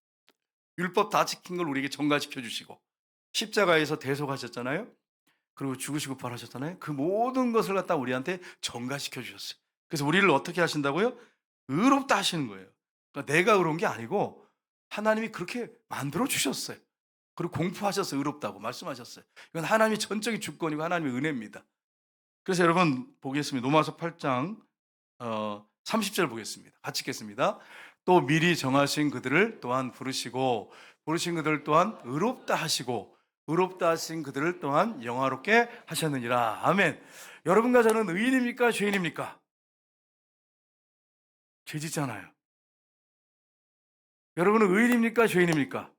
율법 다 지킨 걸 우리에게 전가시켜 주시고 십자가에서 대속하셨잖아요. 그리고 죽으시고 부활하셨잖아요. 그 모든 것을 갖다 우리한테 전가시켜 주셨어요. 그래서 우리를 어떻게 하신다고요? 의롭다 하시는 거예요. 그러니까 내가 의로운 게 아니고 하나님이 그렇게 만들어 주셨어요. 그리고 공포하셨어요. 의롭다고 말씀하셨어요. 이건 하나님의 전적인 주권이고 하나님의 은혜입니다. 그래서 여러분 보겠습니다. 로마서 8장 30절 보겠습니다. 같이 읽겠습니다. 또 미리 정하신 그들을 또한 부르시고 부르신 그들 또한 의롭다 하시고 의롭다 하신 그들을 또한 영화롭게 하셨느니라. 아멘. 여러분과 저는 의인입니까? 죄인입니까? 죄 짓잖아요. 여러분은 의인입니까? 죄인입니까?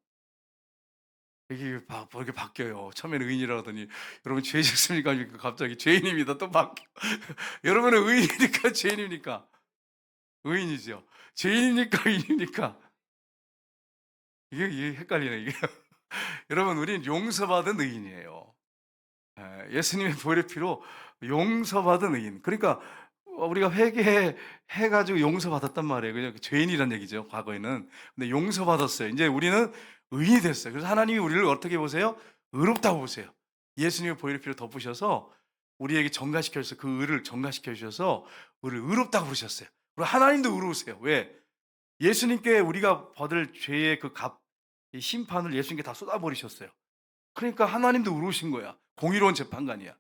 이게 이렇게 바뀌어요. 처음에는 의인이라 하더니 여러분 죄 짓습니까? 갑자기 죄인입니다. 또 바뀌어. 여러분은 의인입니까? 죄인입니까? 의인이죠. 죄인입니까? 의인입니까? 이게 헷갈리네, 이게. 여러분, 우리는 용서받은 의인이에요. 예수님의 보혈의 피로 용서받은 의인. 그러니까 우리가 회개해가지고 용서받았단 말이에요. 그냥 죄인이란 얘기죠, 과거에는. 근데 용서받았어요. 이제 우리는 의인이 됐어요. 그래서 하나님이 우리를 어떻게 보세요? 의롭다고 보세요. 예수님의 보혈의 피로 덮으셔서 우리에게 정가시켜 주셔서 그 의를 정가시켜 주셔서 우리를 의롭다고 부르셨어요. 그리고 하나님도 의로우세요. 왜? 예수님께 우리가 받을 죄의 그 이 심판을 예수님께 다 쏟아버리셨어요. 그러니까 하나님도 의로우신 거야. 공의로운 재판관이야.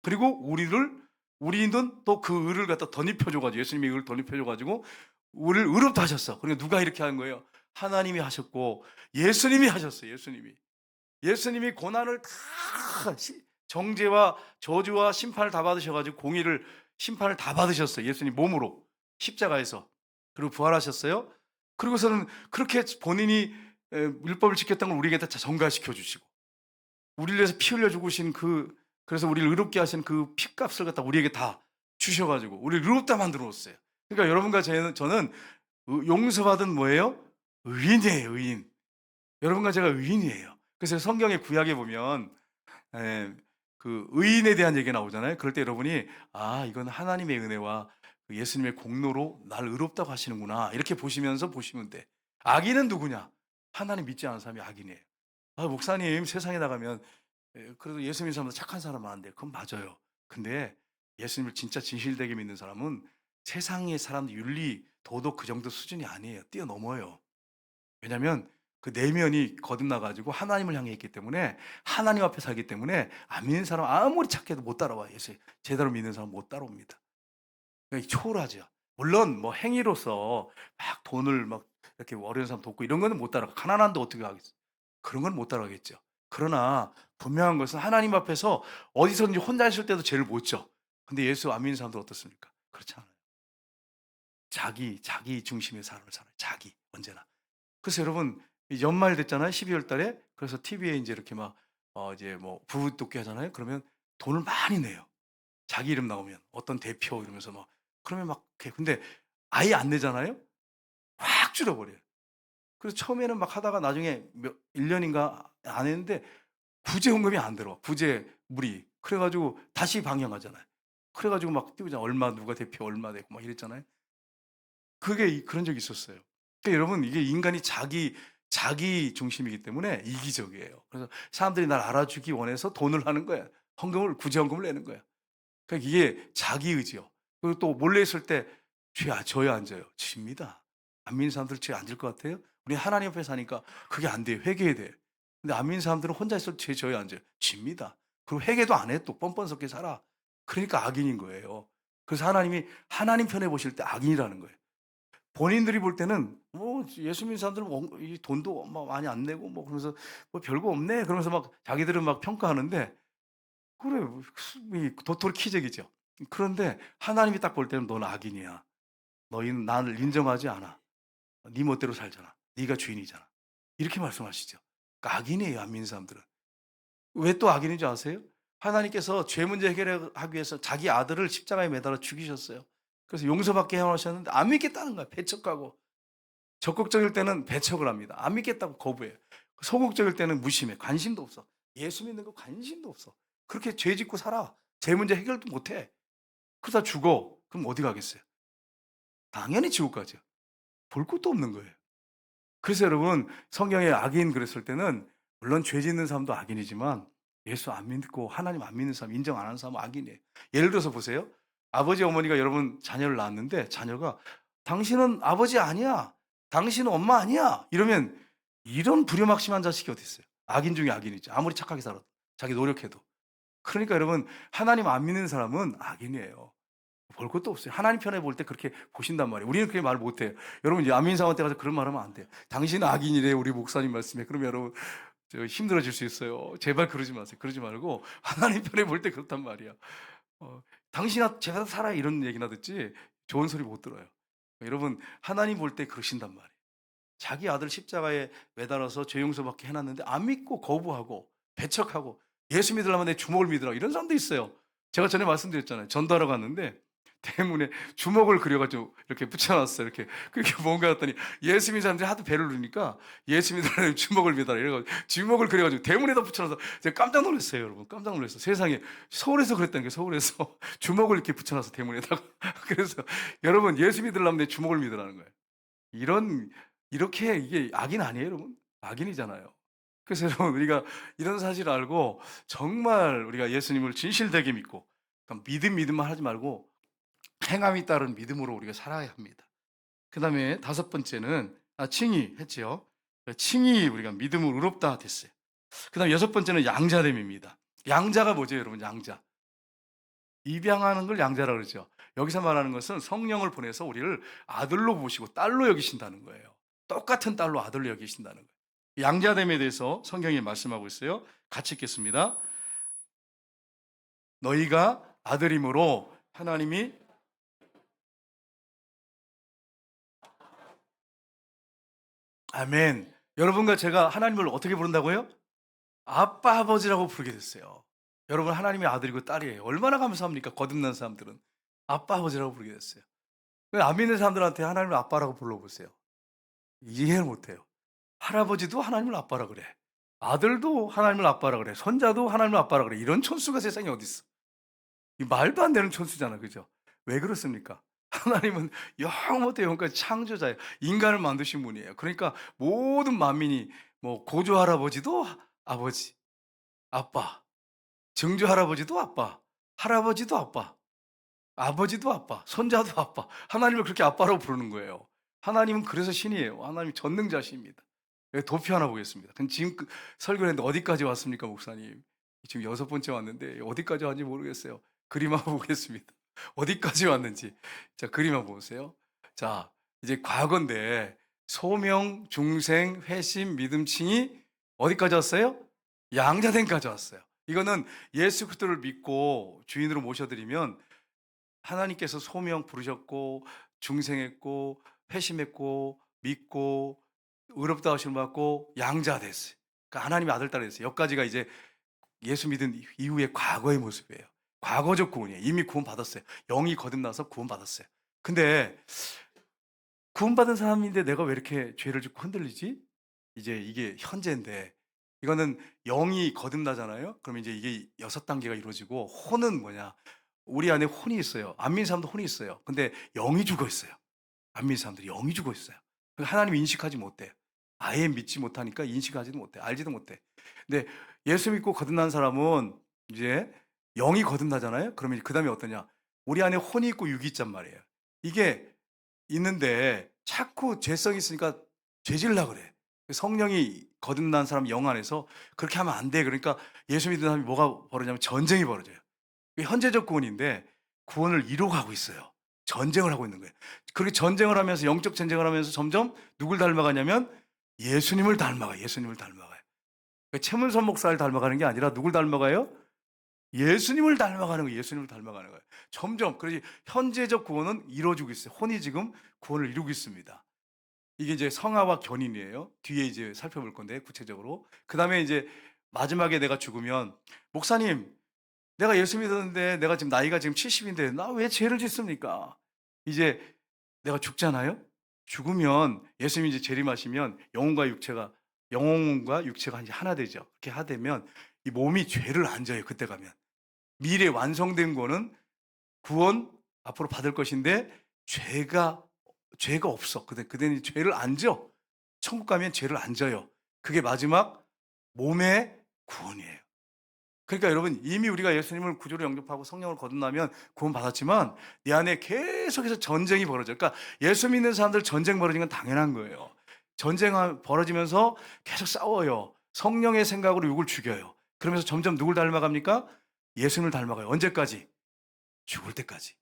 그리고 우리는 또 그 의를 갖다 덧입혀줘가지고 예수님의 의를 덧입혀줘가지고 우리를 의롭다 하셨어. 그러니까 누가 이렇게 한 거예요? 하나님이 하셨고 예수님이 하셨어요. 예수님이 고난을 다 정죄와 저주와 심판을 다 받으셔가지고 공의를 심판을 다 받으셨어요. 예수님 몸으로 십자가에서. 그리고 부활하셨어요. 그리고서는 그렇게 본인이 율법을 지켰던 걸 우리에게 다 전가시켜 주시고 우리를 위해서 피 흘려 죽으신 그래서 우리를 의롭게 하신 그 피값을 갖다 우리에게 다 주셔가지고 우리를 의롭다 만들어 놓았어요. 그러니까 여러분과 저는 용서받은 뭐예요? 의인이에요, 의인. 여러분과 제가 의인이에요. 그래서 성경의 구약에 보면 그 의인에 대한 얘기가 나오잖아요. 그럴 때 여러분이 이건 하나님의 은혜와 그 예수님의 공로로 나를 의롭다고 하시는구나 이렇게 보시면 돼. 악인은 누구냐? 하나님 믿지 않은 사람이 악인이에요. 목사님 세상에 나가면 그래도 예수 믿는 사람보다 착한 사람 많은데 그건 맞아요. 근데 예수님을 진짜 진실되게 믿는 사람은 세상의 사람들 윤리, 도덕 그 정도 수준이 아니에요. 뛰어넘어요. 왜냐하면 그 내면이 거듭나가지고 하나님을 향해 있기 때문에 하나님 앞에 살기 때문에 안 믿는 사람 아무리 착해도 못 따라와요. 예수 제대로 믿는 사람 못 따라옵니다. 그러니까 초월하죠. 물론 뭐 행위로서 막 돈을 막 이렇게 어려운 사람 돕고 이런 거는 못 따라가. 가난한데 어떻게 하겠어? 그런 건 못 따라가겠죠. 그러나 분명한 것은 하나님 앞에서 어디서든지 혼자 있을 때도 죄를 못 져. 근데 예수 안 믿는 사람들 어떻습니까? 그렇지 않아요. 자기 중심의 삶을 살아요. 자기 언제나. 그래서 여러분 연말 됐잖아요. 12월 달에. 그래서 TV에 이제 이렇게 막 이제 뭐 부부 돕기 하잖아요. 그러면 돈을 많이 내요. 자기 이름 나오면 어떤 대표 이러면서 막 그러면 막 근데 아예 안 내잖아요. 확 줄여버려요. 그래서 처음에는 막 하다가 나중에 1년인가 안 했는데 구제 헌금이 안 들어와. 구제 무리. 그래가지고 다시 방영하잖아요. 그래가지고 막 띄우잖아. 얼마 누가 대표 얼마 되고 막 이랬잖아요. 그런 적이 있었어요. 그러니까 여러분 이게 인간이 자기 중심이기 때문에 이기적이에요. 그래서 사람들이 날 알아주기 원해서 돈을 하는 거야. 구제 헌금을 내는 거야. 그러니까 이게 자기 의지요. 그리고 또 몰래 있을 때 져요, 안 져요? 집니다. 안 믿는 사람들 죄 안 질 것 같아요? 우리 하나님 앞에 사니까 그게 안 돼요. 회개해야 돼. 근데 안 믿는 사람들은 혼자 있어도 죄 져요, 안 져요? 집니다. 그리고 회개도 안 해. 또 뻔뻔스럽게 살아. 그러니까 악인인 거예요. 그래서 하나님이 하나님 편에 보실 때 악인이라는 거예요. 본인들이 볼 때는 뭐 예수 믿는 사람들은 이 돈도 막 많이 안 내고 뭐 그러면서 뭐 별거 없네. 그러면서 막 자기들은 막 평가하는데 그래 이 도토리 키재기죠. 그런데 하나님이 딱 볼 때는 넌 악인이야. 너희는 나를 인정하지 않아. 네 멋대로 살잖아. 네가 주인이잖아. 이렇게 말씀하시죠. 그러니까 악인이에요, 안 믿는 사람들은. 왜 또 악인인 줄 아세요? 하나님께서 죄 문제 해결하기 위해서 자기 아들을 십자가에 매달아 죽이셨어요. 그래서 용서받게 해놓으셨는데 안 믿겠다는 거야. 배척하고. 적극적일 때는 배척을 합니다. 안 믿겠다고 거부해요. 소극적일 때는 무심해. 관심도 없어. 예수 믿는 거 관심도 없어. 그렇게 죄 짓고 살아. 죄 문제 해결도 못 해. 그러다 죽어. 그럼 어디 가겠어요? 당연히 지옥 가죠. 볼 것도 없는 거예요. 그래서 여러분 성경에 악인 그랬을 때는 물론 죄 짓는 사람도 악인이지만 예수 안 믿고 하나님 안 믿는 사람 인정 안 하는 사람은 악인이에요. 예를 들어서 보세요. 아버지 어머니가 여러분 자녀를 낳았는데 자녀가 당신은 아버지 아니야. 당신은 엄마 아니야. 이러면 이런 불효막심한 자식이 어디 있어요. 악인 중에 악인이죠. 아무리 착하게 살아도 자기 노력해도. 그러니까 여러분 하나님 안 믿는 사람은 악인이에요. 볼 것도 없어요. 하나님 편에 볼 때 그렇게 보신단 말이에요. 우리는 그렇게 말 못해요. 여러분 이제 안민 상황 때 가서 그런 말 하면 안 돼요. 당신은 악인이래 우리 목사님 말씀에. 그러면 여러분 힘들어질 수 있어요. 제발 그러지 마세요. 그러지 말고 하나님 편에 볼 때 그렇단 말이야. 당신아 제가 살아 이런 얘기나 듣지 좋은 소리 못 들어요. 여러분 하나님 볼 때 그러신단 말이에요. 자기 아들 십자가에 매달아서 죄 용서받게 해놨는데 안 믿고 거부하고 배척하고 예수 믿으려면 내 주먹을 믿으라 이런 사람도 있어요. 제가 전에 말씀드렸잖아요. 전도하러 갔는데 대문에 주먹을 그려가지고 이렇게 붙여놨어요. 이렇게 그게 뭔가 했더니 예수 믿는 사람들이 하도 배를 누르니까 예수 믿으려면 주먹을 믿어라 이래가지고 주먹을 그려가지고 대문에다 붙여놔서 제가 깜짝 놀랐어요, 여러분. 깜짝 놀랐어요. 세상에 서울에서 그랬다는 게 서울에서 주먹을 이렇게 붙여놔서 대문에다가 그래서 여러분 예수 믿으려면 내 주먹을 믿으라는 거예요. 이런 이렇게 이게 악인 아니에요, 여러분? 악인이잖아요. 그래서 여러분 우리가 이런 사실을 알고 정말 우리가 예수님을 진실되게 믿고 믿음만 하지 말고 행함이 따른 믿음으로 우리가 살아야 합니다. 그다음에 다섯 번째는 칭의 했지요. 칭의 우리가 믿음으로 의롭다 됐어요. 그다음 여섯 번째는 양자됨입니다. 양자가 뭐죠, 여러분? 양자. 입양하는 걸 양자라고 그러죠. 여기서 말하는 것은 성령을 보내서 우리를 아들로 보시고 딸로 여기신다는 거예요. 똑같은 딸로 아들로 여기신다는 거예요. 양자됨에 대해서 성경이 말씀하고 있어요. 같이 읽겠습니다. 너희가 아들임으로 하나님이 아멘. 여러분과 제가 하나님을 어떻게 부른다고요? 아빠 아버지라고 부르게 됐어요. 여러분 하나님의 아들이고 딸이에요. 얼마나 감사합니까? 거듭난 사람들은 아빠 아버지라고 부르게 됐어요. 안 믿는 사람들한테 하나님을 아빠라고 불러보세요. 이해를 못해요. 할아버지도 하나님을 아빠라 그래. 아들도 하나님을 아빠라 그래. 손자도 하나님을 아빠라 그래. 이런 촌수가 세상에 어디 있어? 이 말도 안 되는 촌수잖아, 그죠? 왜 그렇습니까? 하나님은 영부터 영까지 창조자예요. 인간을 만드신 분이에요. 그러니까 모든 만민이 뭐 고조 할아버지도 아버지, 아빠, 증조 할아버지도 아빠, 할아버지도 아빠, 아버지도 아빠, 손자도 아빠. 하나님을 그렇게 아빠라고 부르는 거예요. 하나님은 그래서 신이에요. 하나님 전능자십니다. 도표 하나 보겠습니다. 근데 지금 설교를 했는데 어디까지 왔습니까, 목사님? 지금 여섯 번째 왔는데 어디까지 왔는지 모르겠어요. 그림 한번 보겠습니다. 어디까지 왔는지. 자, 그림 한번 보세요. 자, 이제 과거인데 소명, 중생, 회심, 믿음, 칭이 어디까지 왔어요? 양자됨까지 왔어요. 이거는 예수 그리스도를 믿고 주인으로 모셔드리면 하나님께서 소명 부르셨고 중생했고 회심했고 믿고 의롭다 하심을 받고 양자 됐어요. 그러니까 하나님의 아들 딸이 됐어요. 여기까지가 이제 예수 믿은 이후의 과거의 모습이에요. 과거적 구원이에요. 이미 구원 받았어요. 영이 거듭나서 구원 받았어요. 근데 구원 받은 사람인데 내가 왜 이렇게 죄를 짓고 흔들리지? 이제 이게 현재인데 이거는 영이 거듭나잖아요. 그러면 이제 이게 여섯 단계가 이루어지고 혼은 뭐냐? 우리 안에 혼이 있어요. 안 믿는 사람도 혼이 있어요. 근데 영이 죽어 있어요. 안 믿는 사람들이 영이 죽어 있어요. 하나님 인식하지 못해. 아예 믿지 못하니까 인식하지도 못해. 알지도 못해. 근데 예수 믿고 거듭난 사람은 이제 영이 거듭나잖아요. 그러면 그 다음에 어떠냐? 우리 안에 혼이 있고 육이 있단 말이에요. 이게 있는데 자꾸 죄성이 있으니까 죄질라 그래. 성령이 거듭난 사람 영 안에서 그렇게 하면 안 돼. 그러니까 예수 믿는 사람이 뭐가 벌어지냐면 전쟁이 벌어져요. 이게 현재적 구원인데 구원을 이루고 가고 있어요. 전쟁을 하고 있는 거예요. 그렇게 전쟁을 하면서 영적 전쟁을 하면서 점점 누굴 닮아가냐면 예수님을 닮아가요. 예수님을 닮아가요. 그러니까 최문선 목사를 닮아가는 게 아니라 누굴 닮아가요? 예수님을 닮아가는 거예요. 예수님을 닮아가는 거예요. 점점 그래서 현재적 구원은 이루어지고 있어요. 혼이 지금 구원을 이루고 있습니다. 이게 이제 성화와 견인이에요. 뒤에 이제 살펴볼 건데 구체적으로. 그다음에 이제 마지막에 내가 죽으면 목사님 내가 예수 믿었는데 내가 지금 나이가 지금 70인데 나 왜 죄를 짓습니까? 이제 내가 죽잖아요. 죽으면 예수님이 이제 재림하시면 영혼과 육체가 이제 하나 되죠. 그렇게 하되면 이 몸이 죄를 안 져요. 그때 가면. 미래 완성된 거는 구원 앞으로 받을 것인데 죄가 없어. 그때는 죄를 안 져. 천국 가면 죄를 안 져요. 그게 마지막 몸의 구원이에요. 그러니까 여러분 이미 우리가 예수님을 구주로 영접하고 성령을 거듭나면 구원받았지만 내 안에 계속해서 전쟁이 벌어져요. 그러니까 예수 믿는 사람들 전쟁 벌어지는 건 당연한 거예요. 전쟁 벌어지면서 계속 싸워요. 성령의 생각으로 육을 죽여요. 그러면서 점점 누굴 닮아갑니까? 예수님을 닮아가요. 언제까지? 죽을 때까지.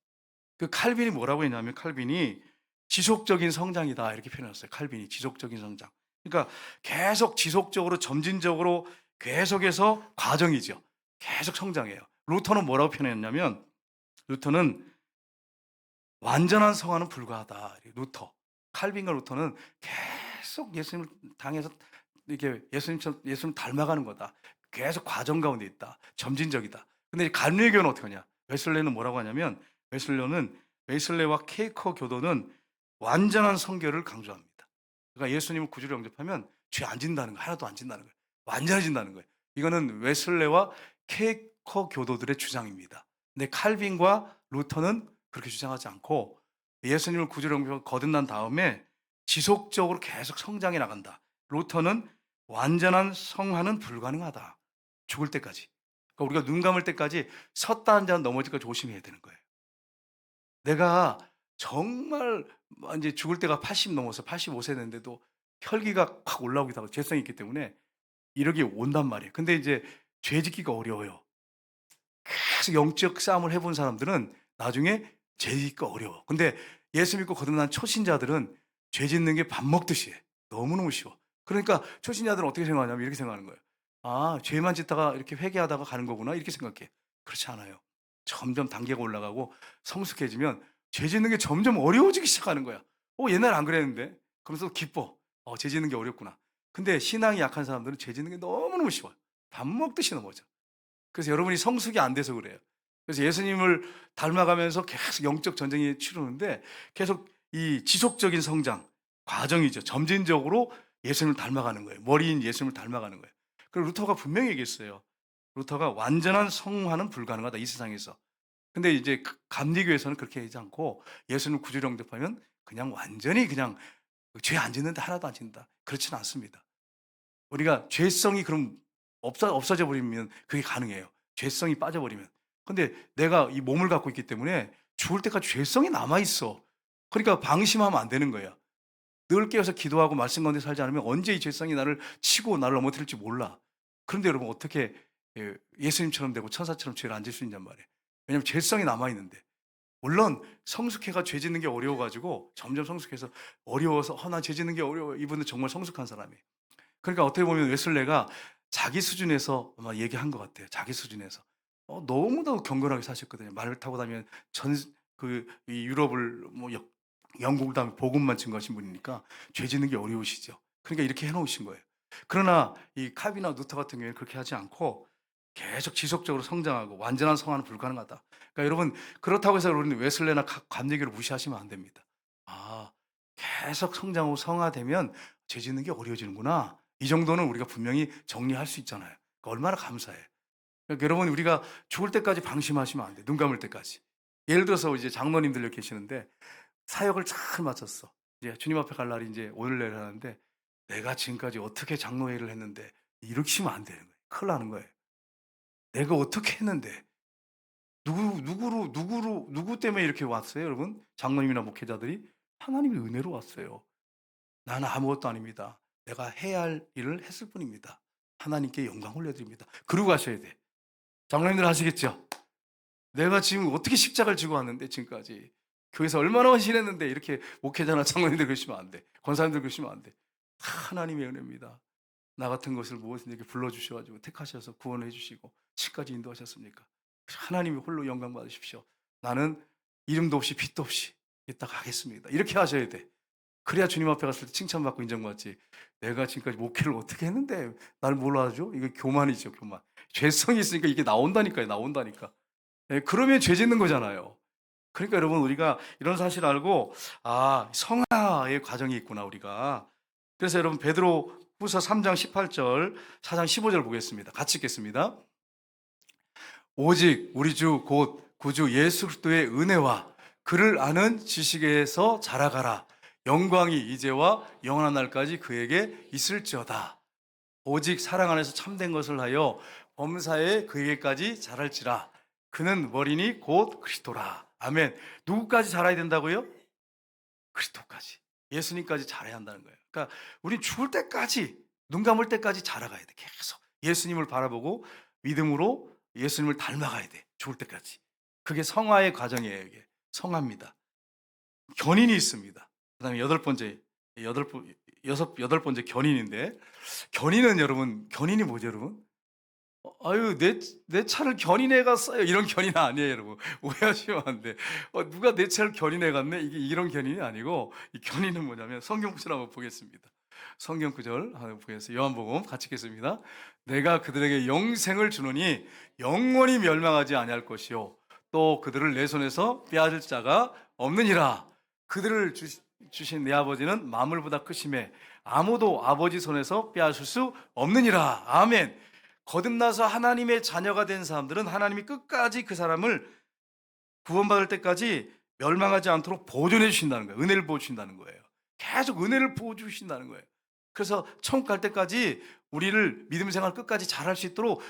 그 칼빈이 뭐라고 했냐면 칼빈이 지속적인 성장이다 이렇게 표현했어요. 칼빈이 지속적인 성장. 그러니까 계속 지속적으로 점진적으로 계속해서 과정이죠. 계속 성장해요. 루터는 뭐라고 표현했냐면 루터는 완전한 성화는 불가하다. 루터. 칼빈과 루터는 계속 예수님을 당해서 이렇게 예수님 닮아가는 거다. 계속 과정 가운데 있다. 점진적이다. 근데 간류교는 어떻게 하냐? 웨슬레는 뭐라고 하냐면 웨슬레와 케이커 교도는 완전한 성결을 강조합니다. 그러니까 예수님을 구주로 영접하면 죄 안 진다는 거 하나도 안 진다는 거예요. 완전해진다는 거예요. 이거는 웨슬레와 케이커 교도들의 주장입니다. 근데 칼빈과 루터는 그렇게 주장하지 않고 예수님을 구주로 영접하고 거듭난 다음에 지속적으로 계속 성장해 나간다. 루터는 완전한 성화는 불가능하다. 죽을 때까지. 그러니까 우리가 눈 감을 때까지 섰다 앉아 넘어질까 조심해야 되는 거예요. 내가 정말 이제 죽을 때가 80 넘어서 85세 됐는데도 혈기가 확 올라오기도 하고 죄성이 있기 때문에 이러기 온단 말이에요. 근데 이제 죄 짓기가 어려워요. 계속 영적 싸움을 해본 사람들은 나중에 죄 짓기가 어려워. 근데 예수 믿고 거듭난 초신자들은 죄 짓는 게 밥 먹듯이 해. 너무너무 쉬워. 그러니까 초신자들은 어떻게 생각하냐면 이렇게 생각하는 거예요. 아, 죄만 짓다가 이렇게 회개하다가 가는 거구나. 이렇게 생각해. 그렇지 않아요. 점점 단계가 올라가고 성숙해지면 죄 짓는 게 점점 어려워지기 시작하는 거야. 옛날에 안 그랬는데. 그러면서 기뻐. 죄 짓는 게 어렵구나. 근데 신앙이 약한 사람들은 죄 짓는 게 너무너무 쉬워요. 밥 먹듯이 넘어져. 그래서 여러분이 성숙이 안 돼서 그래요. 그래서 예수님을 닮아가면서 계속 영적 전쟁이 치르는데 계속 이 지속적인 성장 과정이죠. 점진적으로 예수님을 닮아가는 거예요. 머리인 예수님을 닮아가는 거예요. 그리고 루터가 분명히 얘기했어요. 루터가 완전한 성화는 불가능하다 이 세상에서. 근데 이제 감리교에서는 그렇게 하지 않고 예수님을 구주로 영접하면 그냥 완전히 그냥 죄 안 짓는데 하나도 안 짓는다. 그렇지는 않습니다. 우리가 죄성이 그럼 없어져 버리면 그게 가능해요. 죄성이 빠져버리면. 근데 내가 이 몸을 갖고 있기 때문에 죽을 때까지 죄성이 남아 있어. 그러니까 방심하면 안 되는 거야. 늘 깨어서 기도하고 말씀 가운데 살지 않으면 언제 이 죄성이 나를 치고 나를 넘어뜨릴지 몰라. 그런데 여러분 어떻게 예수님처럼 되고 천사처럼 죄를 안 질 수 있냔 말이에요. 왜냐하면 죄성이 남아 있는데. 물론 성숙해가 죄 짓는 게 어려워 가지고 점점 성숙해서 어려워서 나 죄 짓는 게 어려워. 이분은 정말 성숙한 사람이에요. 그러니까 어떻게 보면 웨슬레가 자기 수준에서 아마 얘기한 것 같아요. 자기 수준에서. 너무도 경건하게 사셨거든요. 말을 타고 다니면 이 유럽을 영국을 다 복음만 증거하신 분이니까 죄 짓는 게 어려우시죠. 그러니까 이렇게 해 놓으신 거예요. 그러나 이 칼빈이나 루터 같은 경우에는 그렇게 하지 않고 계속 지속적으로 성장하고 완전한 성화는 불가능하다. 그러니까 여러분 그렇다고 해서 우리는 웨슬레나 감리교를 무시하시면 안 됩니다. 아, 계속 성장하고 성화되면 죄 짓는 게 어려워지는구나. 이 정도는 우리가 분명히 정리할 수 있잖아요. 그러니까 얼마나 감사해요. 그러니까 여러분 우리가 죽을 때까지 방심하시면 안 돼. 눈 감을 때까지. 예를 들어서 이제 장로님들 여기 계시는데 사역을 잘 마쳤어. 이제 주님 앞에 갈 날이 이제 오늘 내일 하는데 내가 지금까지 어떻게 장로회를 했는데 이러시면 안 되는 거예요. 큰일 나는 거예요. 내가 어떻게 했는데 누구 때문에 이렇게 왔어요, 여러분? 장로님이나 목회자들이 하나님의 은혜로 왔어요. 나는 아무것도 아닙니다. 내가 해야 할 일을 했을 뿐입니다. 하나님께 영광 올려드립니다. 그러고 가셔야 돼. 장로님들 아시겠죠? 내가 지금 어떻게 십자가를 지고 왔는데 지금까지 교회에서 얼마나 헌신했는데 이렇게 목회자나 장로님들 그러시면 안 돼. 권사님들 그러시면 안 돼. 다 하나님의 은혜입니다. 나 같은 것을 무엇인지 이렇게 불러주셔가지고 택하셔서 구원해 주시고 지금까지 인도하셨습니까? 하나님이 홀로 영광 받으십시오. 나는 이름도 없이 빛도 없이 딱 가겠습니다. 이렇게 하셔야 돼. 그래야 주님 앞에 갔을 때 칭찬받고 인정받지. 내가 지금까지 목회를 어떻게 했는데 날 몰라줘? 이게 교만이죠, 교만. 죄성이 있으니까 이게 나온다니까요, 나온다니까. 예, 그러면 죄 짓는 거잖아요. 그러니까 여러분 우리가 이런 사실을 알고 성화의 과정이 있구나 우리가. 그래서 여러분 베드로 후서 3장 18절 4장 15절 보겠습니다. 같이 읽겠습니다. 오직 우리 주 곧 구주 예수 그리스도의 은혜와 그를 아는 지식에서 자라가라. 영광이 이제와 영원한 날까지 그에게 있을지어다. 오직 사랑 안에서 참된 것을 하여 범사에 그에게까지 자랄지라. 그는 머리니 곧 그리스도라. 아멘. 누구까지 자라야 된다고요? 그리스도까지. 예수님까지 자라야 한다는 거예요. 그러니까 우리 죽을 때까지, 눈 감을 때까지 자라가야 돼. 계속 예수님을 바라보고 믿음으로 예수님을 닮아가야 돼. 죽을 때까지. 그게 성화의 과정이에요. 이게 성화입니다. 견인이 있습니다. 그다음에 여덟 번째 견인인데, 견인은 여러분, 견인이 뭐죠, 여러분? 아유, 내 차를 견인해 갔어요. 이런 견인 아니에요, 여러분. 오해하시면 안 돼. 누가 내 차를 견인해 갔네? 이게 이런 견인이 아니고, 이 견인은 뭐냐면, 성경 구절 한번 보겠습니다. 성경 구절 한번 보겠습니다. 요한복음 같이 읽겠습니다. 내가 그들에게 영생을 주노니 영원히 멸망하지 아니할 것이요. 또 그들을 내 손에서 빼앗을 자가 없느니라. 그들을 주신 내 아버지는 만물보다 크심에 아무도 아버지 손에서 빼앗을 수 없느니라. 아멘. 거듭나서 하나님의 자녀가 된 사람들은 하나님이 끝까지 그 사람을 구원받을 때까지 멸망하지 않도록 보존해 주신다는 거예요. 은혜를 부어주신다는 거예요. 계속 은혜를 부어주신다는 거예요. 그래서 천국 갈 때까지 우리를 믿음 생활 끝까지 잘할 수 있도록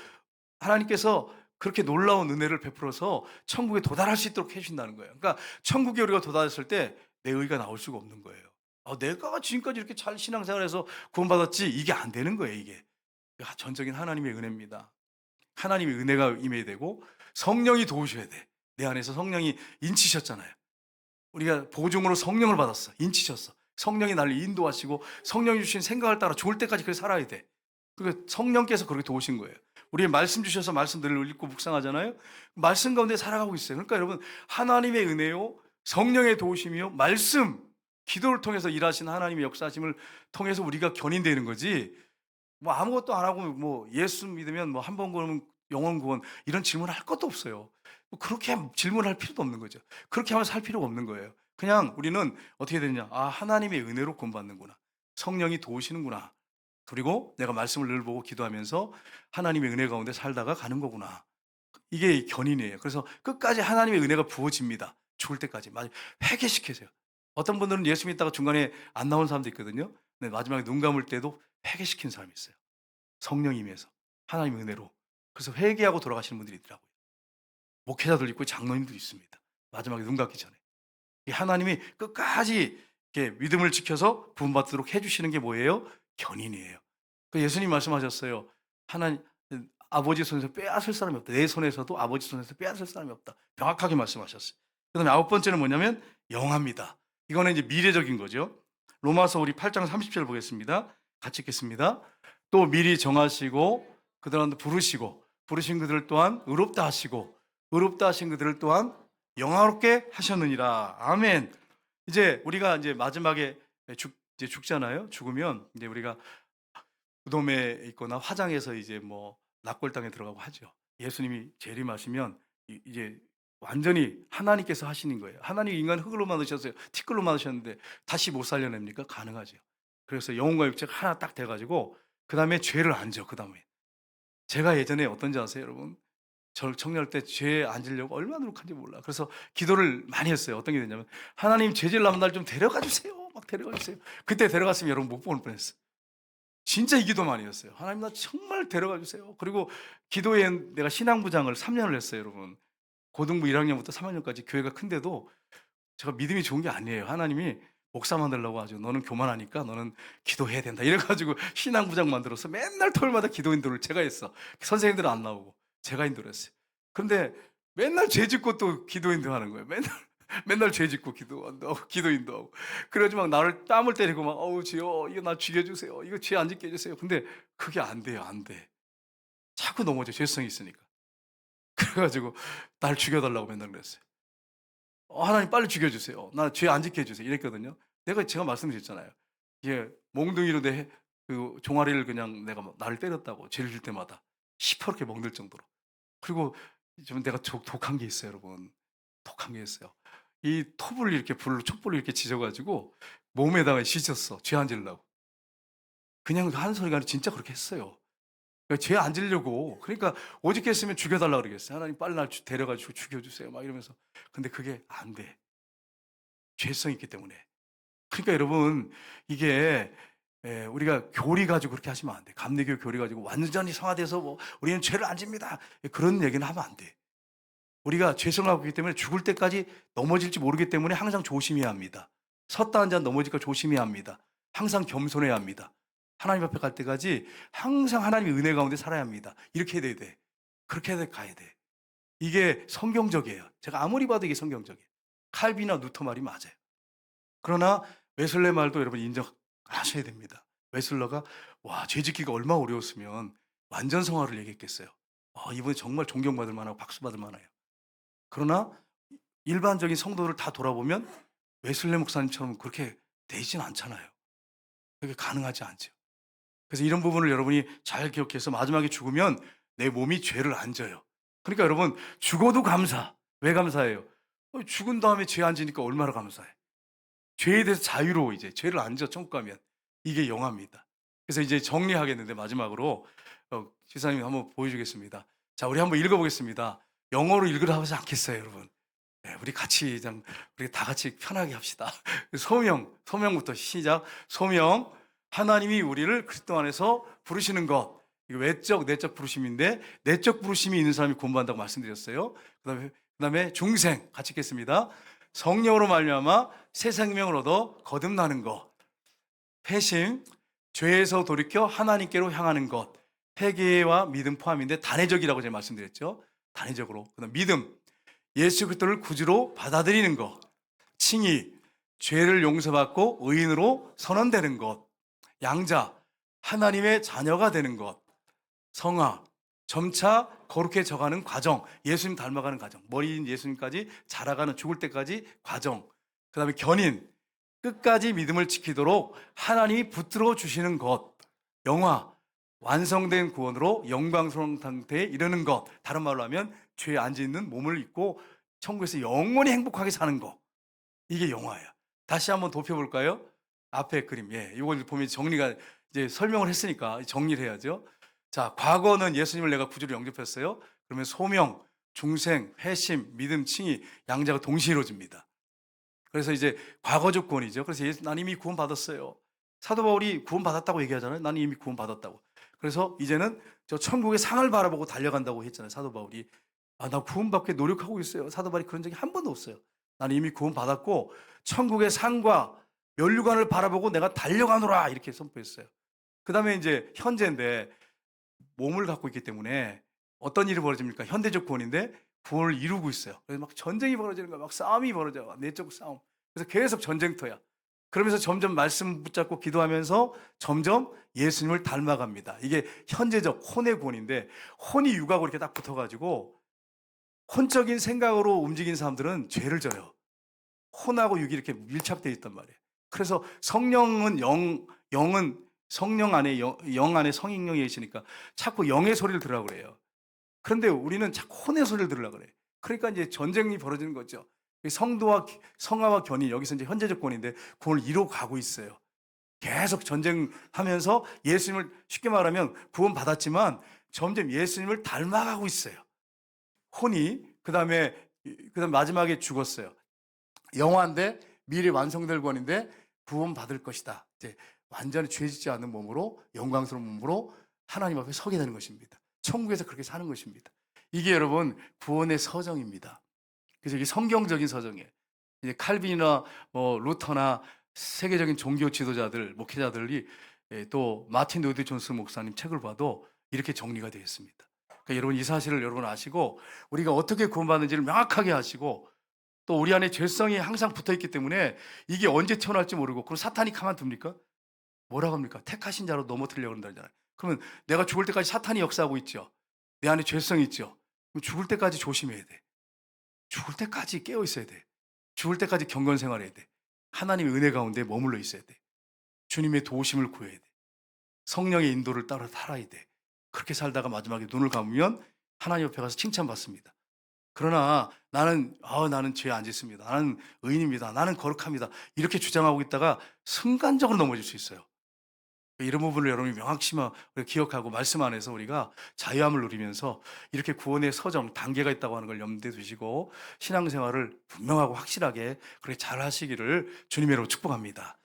하나님께서 그렇게 놀라운 은혜를 베풀어서 천국에 도달할 수 있도록 해주신다는 거예요. 그러니까 천국에 우리가 도달했을 때 내 의가 나올 수가 없는 거예요. 내가 지금까지 이렇게 잘 신앙생활해서 구원받았지, 이게 안 되는 거예요. 이게 전적인 하나님의 은혜입니다. 하나님의 은혜가 임해야 되고 성령이 도우셔야 돼. 내 안에서 성령이 인치셨잖아요. 우리가 보증으로 성령을 받았어. 인치셨어. 성령이 나를 인도하시고 성령이 주신 생각을 따라 좋을 때까지 그렇게 살아야 돼. 그러니까 성령께서 그렇게 도우신 거예요. 우리 말씀 주셔서 말씀 늘 읽고 묵상하잖아요. 말씀 가운데 살아가고 있어요. 그러니까 여러분, 하나님의 은혜요, 성령의 도우심이요, 말씀, 기도를 통해서 일하신 하나님의 역사하심을 통해서 우리가 견인되는 거지. 뭐 아무것도 안 하고 뭐 예수 믿으면 뭐 한 번 구원은 영원 구원, 이런 질문을 할 것도 없어요. 뭐 그렇게 질문할 필요도 없는 거죠. 그렇게 하면 살 필요가 없는 거예요. 그냥 우리는 어떻게 되느냐? 하나님의 은혜로 구원받는구나. 성령이 도우시는구나. 그리고 내가 말씀을 늘 보고 기도하면서 하나님의 은혜 가운데 살다가 가는 거구나. 이게 견인이에요. 그래서 끝까지 하나님의 은혜가 부어집니다. 죽을 때까지. 회개시켜줘요. 어떤 분들은 예수 믿다가 중간에 안 나온 사람도 있거든요. 근데 마지막에 눈 감을 때도 회개시킨 사람이 있어요. 성령이 임해서 하나님의 은혜로. 그래서 회개하고 돌아가시는 분들이 있더라고요. 목회자들 있고 장로님도 있습니다. 마지막에 눈 감기 전에. 하나님이 끝까지 이렇게 믿음을 지켜서 구원받도록 해주시는 게 뭐예요? 견인이에요. 예수님 말씀하셨어요. 하나님, 아버지 손에서 빼앗을 사람이 없다. 내 손에서도 아버지 손에서 빼앗을 사람이 없다. 명확하게 말씀하셨어요. 그 다음에 아홉 번째는 뭐냐면 영합니다. 이거는 이제 미래적인 거죠. 로마서 우리 8장 30절 보겠습니다. 같이 읽겠습니다. 또 미리 정하시고 그들한테 부르신 그들 또한 의롭다 하시고 의롭다 하신 그들을 또한 영화롭게 하셨느니라. 아멘. 이제 우리가 이제 마지막에 이제 죽잖아요. 죽으면 이제 우리가 무덤에 있거나 화장해서 이제 뭐 낙골당에 들어가고 하죠. 예수님이 재림하시면 이제 완전히 하나님께서 하시는 거예요. 하나님 인간 흙으로 만드셨어요. 티끌로 만드셨는데 다시 못 살려냅니까? 가능하죠. 그래서 영혼과 육체가 하나 딱 돼가지고 그 다음에 죄를 안 져. 그 다음에 제가 예전에 어떤지 아세요, 여러분? 저를 청년할 때 죄 안 지려고 얼마나 노력한지 몰라. 그래서 기도를 많이 했어요. 어떤 게 되냐면 하나님 죄질 남은 날 좀 데려가 주세요. 막 데려가 주세요. 그때 데려갔으면 여러분 못 볼 뻔했어요. 진짜 이 기도 많이 했어요. 하나님 나 정말 데려가 주세요. 그리고 기도에 내가 신앙부장을 3년을 했어요, 여러분. 고등부 1학년부터 3학년까지 교회가 큰데도 제가 믿음이 좋은 게 아니에요. 하나님이 목사 만들려고 아주 너는 교만하니까 너는 기도해야 된다. 이래 가지고 신앙부장 만들어서 맨날 토요일마다 기도 인도를 제가 했어. 선생님들은 안 나오고 제가 인도를 했어요. 그런데 맨날 죄 짓고 또 기도 인도하는 거예요. 맨날 맨날 죄 짓고 기도한다고 기도 인도하고. 그래 가지고 막 나를 땀을 때리고 막 "어우 주여 이거 나 죽여 주세요. 이거 죄 안 짓게 해 주세요." 근데 그게 안 돼요. 안 돼. 자꾸 넘어져 죄성이 있으니까. 그래 가지고 날 죽여 달라고 맨날 그랬어요. 하나님 빨리 죽여 주세요. 나 죄 안 짓게 해 주세요." 이랬거든요. 제가 말씀드렸잖아요. 이게 몽둥이로 내 그 종아리를 그냥 내가 막 나를 때렸다고 죄를 질 때마다 시퍼렇게 멍들 정도로. 그리고 좀 내가 독한 게 있어요 여러분. 독한 게 있어요. 이 톱을 이렇게 촛불로 이렇게 지져 가지고 몸에다가 씻었어 죄 안 지려고. 그냥 하는 소리가 아니라 진짜 그렇게 했어요. 그러니까 죄 안 지려고. 그러니까 오직 했으면 죽여 달라고 그러겠어요. "하나님 빨리 날 데려 가지고 죽여 주세요." 막 이러면서. 근데 그게 안 돼. 죄성이 있기 때문에. 그러니까 여러분 이게 우리가 교리 가지고 그렇게 하시면 안 돼. 감리교 교리 가지고 완전히 성화돼서 뭐 "우리는 죄를 안 집니다." 그런 얘기는 하면 안 돼. 우리가 죄성하고 있기 때문에 죽을 때까지 넘어질지 모르기 때문에 항상 조심해야 합니다. 섰다 앉아 넘어질까 조심해야 합니다. 항상 겸손해야 합니다. 하나님 앞에 갈 때까지 항상 하나님의 은혜 가운데 살아야 합니다. 이렇게 돼야 돼. 그렇게 해야 가야 돼. 이게 성경적이에요. 제가 아무리 봐도 이게 성경적이에요. 칼빈이나 루터 말이 맞아요. 그러나 웨슬레 말도 여러분 인정하셔야 됩니다. 웨슬러가 와 죄짓기가 얼마나 어려웠으면 완전 성화를 얘기했겠어요. 이분이 정말 존경받을 만하고 박수받을 만해요. 그러나 일반적인 성도를 다 돌아보면 웨슬레 목사님처럼 그렇게 되진 않잖아요. 그게 가능하지 않죠. 그래서 이런 부분을 여러분이 잘 기억해서 마지막에 죽으면 내 몸이 죄를 안 져요. 그러니까 여러분 죽어도 감사. 왜 감사해요? 죽은 다음에 죄 안 지니까 얼마나 감사해. 죄에 대해서 자유로워 이제. 죄를 안 져 천국 가면. 이게 영화입니다. 그래서 이제 정리하겠는데 마지막으로 지사님 한번 보여주겠습니다. 자, 우리 한번 읽어보겠습니다. 영어로 읽으라 하지 않겠어요, 여러분? 네, 우리 같이 우리 다 같이 편하게 합시다. 소명부터 시작. 소명. 하나님이 우리를 그리스도 안에서 부르시는 것. 이거 외적, 내적 부르심인데 내적 부르심이 있는 사람이 구원받는다고 말씀드렸어요. 그다음에 중생 같이 읽겠습니다. 성령으로 말미암아 새 생명을 얻어 거듭나는 것. 회심, 죄에서 돌이켜 하나님께로 향하는 것. 회개와 믿음 포함인데 단회적이라고 제가 말씀드렸죠. 단회적으로. 그다음 믿음, 예수 그리스도를 구주로 받아들이는 것. 칭의, 죄를 용서받고 의인으로 선언되는 것. 양자, 하나님의 자녀가 되는 것. 성화, 점차 거룩해져가는 과정. 예수님 닮아가는 과정. 머리인 예수님까지 자라가는 죽을 때까지 과정. 그 다음에 견인, 끝까지 믿음을 지키도록 하나님이 붙들어 주시는 것. 영화, 완성된 구원으로 영광스러운 상태에 이르는 것. 다른 말로 하면 죄 안 짓는 몸을 입고 천국에서 영원히 행복하게 사는 것. 이게 영화예요. 다시 한번 좁혀볼까요? 앞에 그림. 이걸 보면 정리가 이제 설명을 했으니까 정리를 해야죠. 자, 과거는 예수님을 내가 구주로 영접했어요. 그러면 소명, 중생, 회심, 믿음, 칭의, 양자가 동시에 이루어집니다. 그래서 이제 과거적 구원이죠. 그래서 나는 이미 구원받았어요. 사도 바울이 구원받았다고 얘기하잖아요. 나는 이미 구원받았다고. 그래서 이제는 저 천국의 상을 바라보고 달려간다고 했잖아요. 사도 바울이. 나 구원받게 노력하고 있어요. 사도 바울이 그런 적이 한 번도 없어요. 나는 이미 구원받았고 천국의 상과 면류관을 바라보고 내가 달려가노라 이렇게 선포했어요. 그 다음에 이제 현재인데 몸을 갖고 있기 때문에 어떤 일이 벌어집니까? 현대적 구원인데 구원을 이루고 있어요. 그래서 막 전쟁이 벌어지는 거야. 막 싸움이 벌어져. 내적 싸움. 그래서 계속 전쟁터야. 그러면서 점점 말씀 붙잡고 기도하면서 점점 예수님을 닮아갑니다. 이게 현재적 혼의 구원인데 혼이 육하고 이렇게 딱 붙어가지고 혼적인 생각으로 움직인 사람들은 죄를 져요. 혼하고 육이 이렇게 밀착되어 있단 말이에요. 그래서 성령은 영은 성령 안에 영 안에 성인령이 계시니까 자꾸 영의 소리를 들으라고 그래요. 그런데 우리는 자꾸 혼의 소리를 들으려고 그래요. 그러니까 이제 전쟁이 벌어지는 거죠. 성도와 성화와 견이 여기서 이제 현재적 구원인데 구원을 이루어 가고 있어요. 계속 전쟁하면서 예수님을 쉽게 말하면 구원 받았지만 점점 예수님을 닮아가고 있어요. 혼이 그다음에 마지막에 죽었어요. 영화인데 미래 완성될 구원인데 구원 받을 것이다. 이제 완전히 죄짓지 않는 몸으로 영광스러운 몸으로 하나님 앞에 서게 되는 것입니다. 천국에서 그렇게 사는 것입니다. 이게 여러분 구원의 서정입니다. 그래서 이게 성경적인 서정이에요. 이제 칼빈이나 뭐 루터나 세계적인 종교 지도자들, 목회자들이 또 마틴 로이드 존스 목사님 책을 봐도 이렇게 정리가 되어 있습니다. 그러니까 여러분 이 사실을 여러분 아시고 우리가 어떻게 구원받는지를 명확하게 아시고 또 우리 안에 죄성이 항상 붙어 있기 때문에 이게 언제 튀어나올지 모르고 그럼 사탄이 가만둡니까? 뭐라고 합니까? 택하신 자로 넘어뜨리려고 한다잖아요. 그러면 내가 죽을 때까지 사탄이 역사하고 있죠. 내 안에 죄성이 있죠. 그럼 죽을 때까지 조심해야 돼. 죽을 때까지 깨어 있어야 돼. 죽을 때까지 경건 생활해야 돼. 하나님의 은혜 가운데 머물러 있어야 돼. 주님의 도우심을 구해야 돼. 성령의 인도를 따라 살아야 돼. 그렇게 살다가 마지막에 눈을 감으면 하나님 옆에 가서 칭찬받습니다. 그러나 나는 죄 안 짓습니다. 나는 의인입니다. 나는 거룩합니다. 이렇게 주장하고 있다가 순간적으로 넘어질 수 있어요. 이런 부분을 여러분이 명확히 기억하고 말씀 안에서 우리가 자유함을 누리면서 이렇게 구원의 서정 단계가 있다고 하는 걸 염두에 두시고 신앙생활을 분명하고 확실하게 그렇게 잘 하시기를 주님으로 축복합니다.